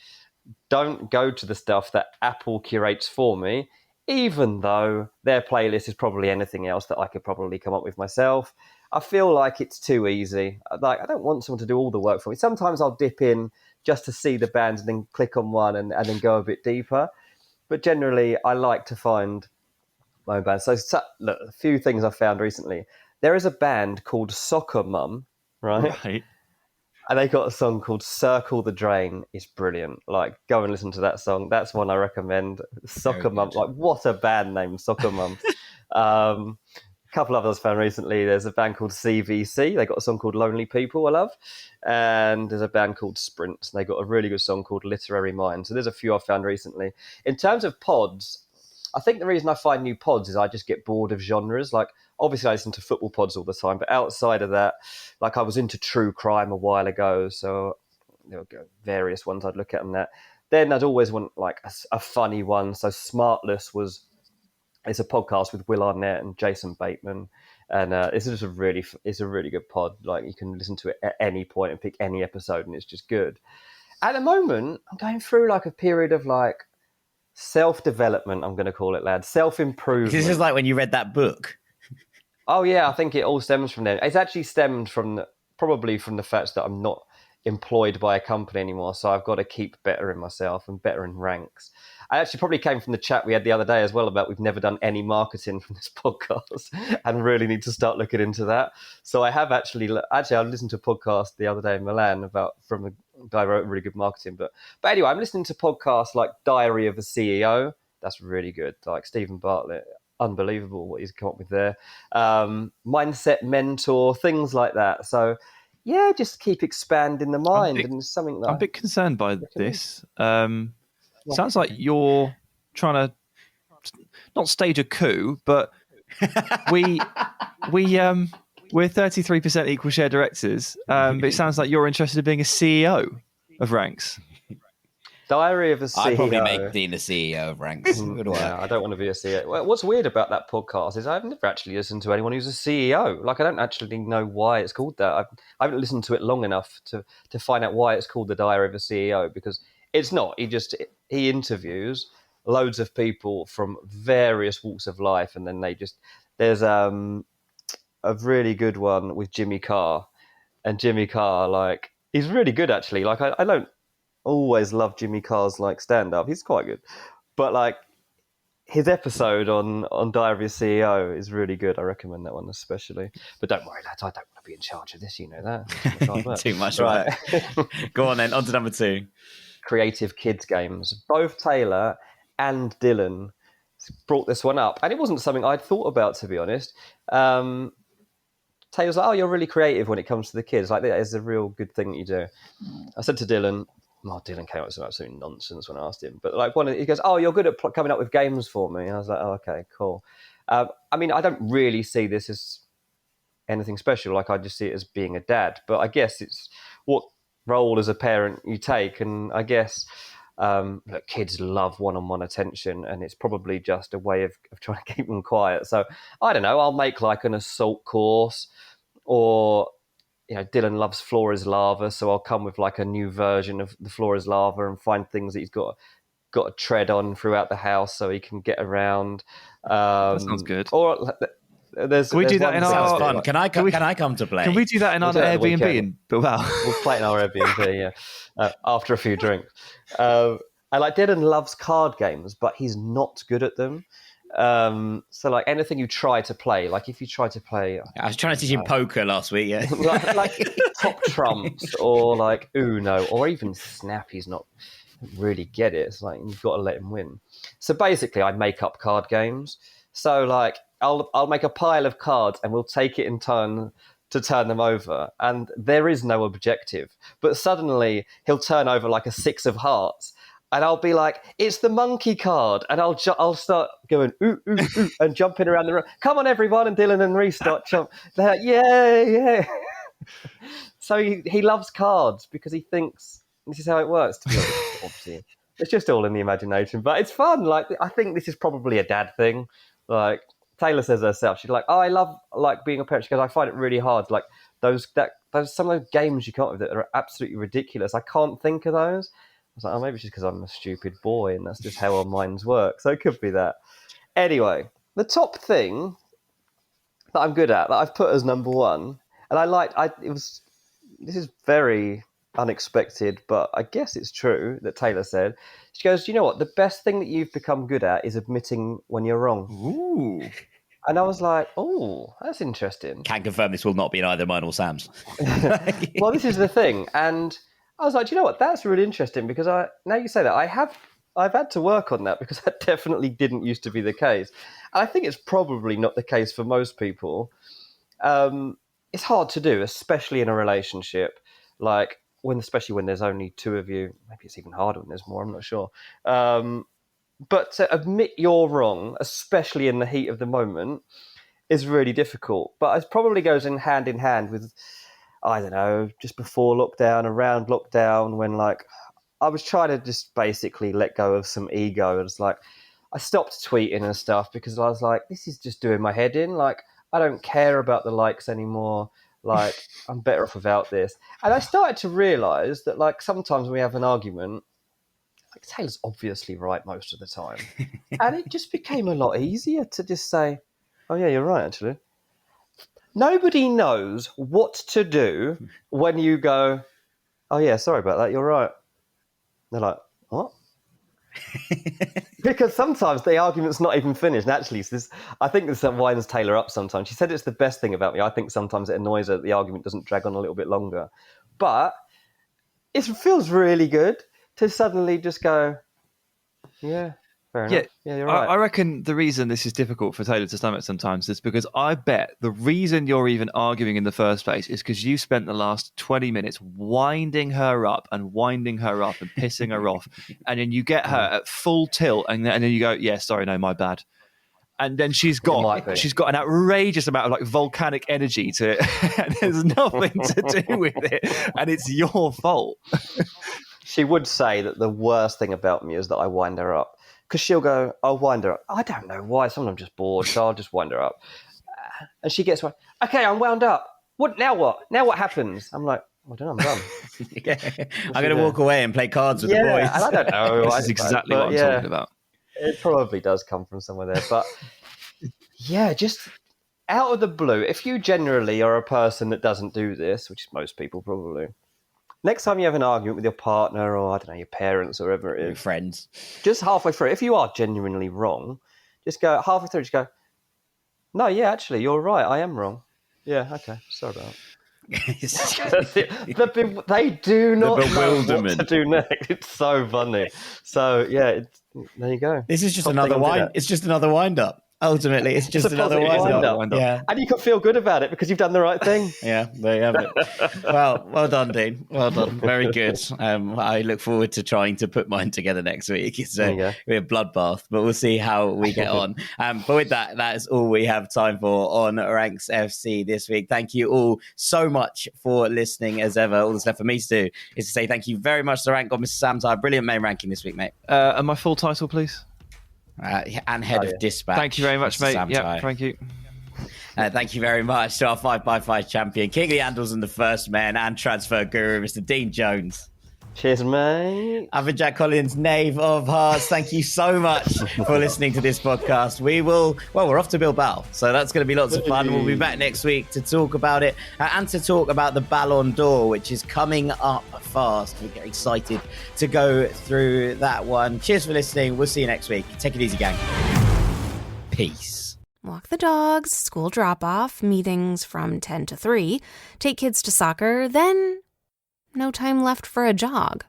don't go to the stuff that Apple curates for me, even though their playlist is probably anything else that I could probably come up with myself. I feel like it's too easy. Like, I don't want someone to do all the work for me. Sometimes I'll dip in just to see the bands and then click on one and then go a bit deeper. But generally, I like to find my own bands. So look, a few things I've found recently. There is a band called Soccer Mum, right? And they got a song called Circle the Drain. It's brilliant. Like, go and listen to that song. That's one I recommend. Soccer Mum. Like, what a band name, Soccer Mum. A couple others I found recently. There's a band called CVC. They got a song called Lonely People, I love. And there's a band called Sprints. And they got a really good song called Literary Mind. So there's a few I found recently. In terms of pods, I think the reason I find new pods is I just get bored of genres. Like, obviously I listen to football pods all the time, but outside of that, like I was into true crime a while ago, so there were various ones I'd look at on that. Then I'd always want like a funny one. So it's a podcast with Will Arnett and Jason Bateman, and it's a really good pod. Like, you can listen to it at any point and pick any episode, and it's just good. At the moment, I'm going through like a period of like self-development, I'm going to call it, lad. Self-improvement. This is like when you read that book. Oh, yeah, I think it all stems from there. It's actually stemmed probably from the fact that I'm not employed by a company anymore, so I've got to keep bettering myself and bettering ranks. I actually probably came from the chat we had the other day as well about we've never done any marketing from this podcast and really need to start looking into that. So I have actually I listened to a podcast the other day in Milan from a guy who wrote really good marketing. But anyway, I'm listening to podcasts like Diary of a CEO. That's really good. Like Stephen Bartlett, unbelievable what he's come up with there. Mindset Mentor, things like that. So yeah, just keep expanding the mind. And something that I'm a bit concerned by this. Sounds like you're trying to not stage a coup, but we're 33% equal share directors. But it sounds like you're interested in being a CEO of Ranks. Diary of a CEO. I'd probably make being the CEO of Ranks. Yeah, I don't want to be a CEO. Well, what's weird about that podcast is I've never actually listened to anyone who's a CEO. Like, I don't actually know why it's called that. I haven't listened to it long enough to find out why it's called the Diary of a CEO, because it's not. He interviews loads of people from various walks of life, and then there's a really good one with Jimmy Carr, and Jimmy Carr, like, he's really good actually. Like, I don't always love Jimmy Carr's like stand-up. He's quite good, but like his episode on Diary of a CEO is really good. I recommend that one especially. But don't worry, lads, I don't want to be in charge of this. You know that. Too much, right? Go on then. On to number 2. Creative kids games. Both Taylor and Dylan brought this one up, and it wasn't something I'd thought about, to be honest. Taylor's like, "Oh, you're really creative when it comes to the kids. Like, that is a real good thing that you do." I said to Dylan, Dylan came up with some absolute nonsense when I asked him, but like he goes, "Oh, you're good at coming up with games for me." And I was like, "Oh, okay, cool." I mean, I don't really see this as anything special. Like, I just see it as being a dad, but I guess it's what role as a parent you take. And I guess look, kids love one-on-one attention, and it's probably just a way of trying to keep them quiet. So I don't know, I'll make like an assault course, or Dylan loves Floor is Lava, so I'll come with like a new version of the Floor is Lava and find things that he's got to tread on throughout the house so he can get around. That sounds good. Or can we do that in our? Sounds fun. Can I come to play? Can we do that in our Airbnb in Bilbao? We'll play in our Airbnb, yeah. After a few drinks. And like, Dylan loves card games, but he's not good at them. So like, anything you try to play, like if you try to play, I was trying to teach him poker last week, yeah. like top trumps or like Uno or even Snap, he's not really get it. It's like, you've got to let him win. So basically, I make up card games. So like, I'll make a pile of cards and we'll take it in turn to turn them over, and there is no objective. But suddenly he'll turn over like a 6 of hearts, and I'll be like, "It's the monkey card," and I'll start going ooh ooh ooh and jumping around the room. Come on, everyone! And Dylan and Reece start jumping. They're like, yeah. So he loves cards because he thinks this is how it works. To be honest, obviously, it's just all in the imagination, but it's fun. Like, I think this is probably a dad thing. Like, Taylor says herself, she's like, "Oh, I love like being a parent." She goes, "I find it really hard. Like those some of those games you come up with that are absolutely ridiculous. I can't think of those." I was like, "Oh, maybe it's just because I'm a stupid boy and that's just how our minds work." So it could be that. Anyway, the top thing that I'm good at, that I've put as number one, and this is very unexpected, but I guess it's true that Taylor said. She goes, "You know what? The best thing that you've become good at is admitting when you're wrong." Ooh. And I was like, "Oh, that's interesting." Can confirm this will not be in either mine or Sam's. Well, this is the thing. And I was like, "Do you know what? That's really interesting," because now you say that, I've had to work on that, because that definitely didn't used to be the case. And I think it's probably not the case for most people. It's hard to do, especially in a relationship, like especially when there's only two of you. Maybe it's even harder when there's more, I'm not sure. But to admit you're wrong, especially in the heat of the moment, is really difficult. But it probably goes in hand with, I don't know, just before lockdown, around lockdown, when like I was trying to just basically let go of some ego. It's like I stopped tweeting and stuff because I was like, this is just doing my head in. Like, I don't care about the likes anymore. Like, I'm better off without this. And I started to realise that, like, sometimes when we have an argument, like, Taylor's obviously right most of the time. And it just became a lot easier to just say, "Oh, yeah, you're right, actually." Nobody knows what to do when you go, "Oh, yeah, sorry about that, you're right." They're like, "What?" Because sometimes the argument's not even finished. And actually, I think this winds Taylor up sometimes. She said it's the best thing about me. I think sometimes it annoys her that the argument doesn't drag on a little bit longer. But it feels really good to suddenly just go, "Yeah, fair enough. Yeah, you're right." I reckon the reason this is difficult for Taylor to stomach sometimes is because I bet the reason you're even arguing in the first place is because you spent the last 20 minutes winding her up and pissing her off. And then you get her at full tilt and then you go, "Yeah, sorry, no, my bad." And then she's got an outrageous amount of like volcanic energy to it. And there's nothing to do with it. And it's your fault. She would say that the worst thing about me is that I wind her up. Because she'll go, "I'll wind her up." I don't know why. Sometimes I'm just bored, so I'll just wind her up. And she gets one. "Okay, I'm wound up. What now? What? Now what happens?" I'm like, "I don't know, I'm done." I'm going to walk away and play cards with the boys. And I don't know. This is exactly what I'm talking about. It probably does come from somewhere there. But yeah, just out of the blue, if you generally are a person that doesn't do this, which is most people probably, next time you have an argument with your partner or, I don't know, your parents or whoever it is. Your friends. Just halfway through, if you are genuinely wrong, just go halfway through, just go, "No, yeah, actually, you're right. I am wrong. Yeah, okay. Sorry about that." They do not know what to do next. It's so funny. So, yeah, there you go. This is just another wind. It's just another wind up. Ultimately, it's just another wind up. Yeah. And you can feel good about it because you've done the right thing. Yeah, there you have it. Well done, Dean. Well done. Very good. I look forward to trying to put mine together next week. It's a bloodbath, but we'll see how we get on. But with that is all we have time for on Ranks FC this week. Thank you all so much for listening as ever. All that's left for me to do is to say thank you very much to Rank on Mr. Sam Tyre. Brilliant main ranking this week, mate. And my full title, please. And head of dispatch. Thank you very much, mate. Yeah, thank you. Thank you very much to our 5x5 champion, King of the Andals and the first man, and transfer guru, Mr. Dean Jones. Cheers, mate. I've been Jack Collins, Knave of Hearts. Thank you so much for listening to this podcast. We're off to Bilbao, so that's going to be lots of fun. We'll be back next week to talk about it and to talk about the Ballon d'Or, which is coming up fast. We get excited to go through that one. Cheers for listening. We'll see you next week. Take it easy, gang. Peace. Walk the dogs, school drop-off, meetings from 10 to 3, take kids to soccer, then no time left for a jog.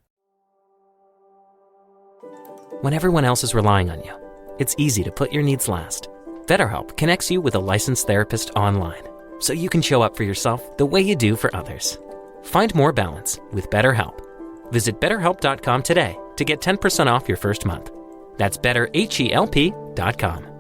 When everyone else is relying on you, it's easy to put your needs last. BetterHelp connects you with a licensed therapist online. so you can show up for yourself the way you do for others. Find more balance with BetterHelp. Visit BetterHelp.com today to get 10% off your first month. That's BetterHelp.com.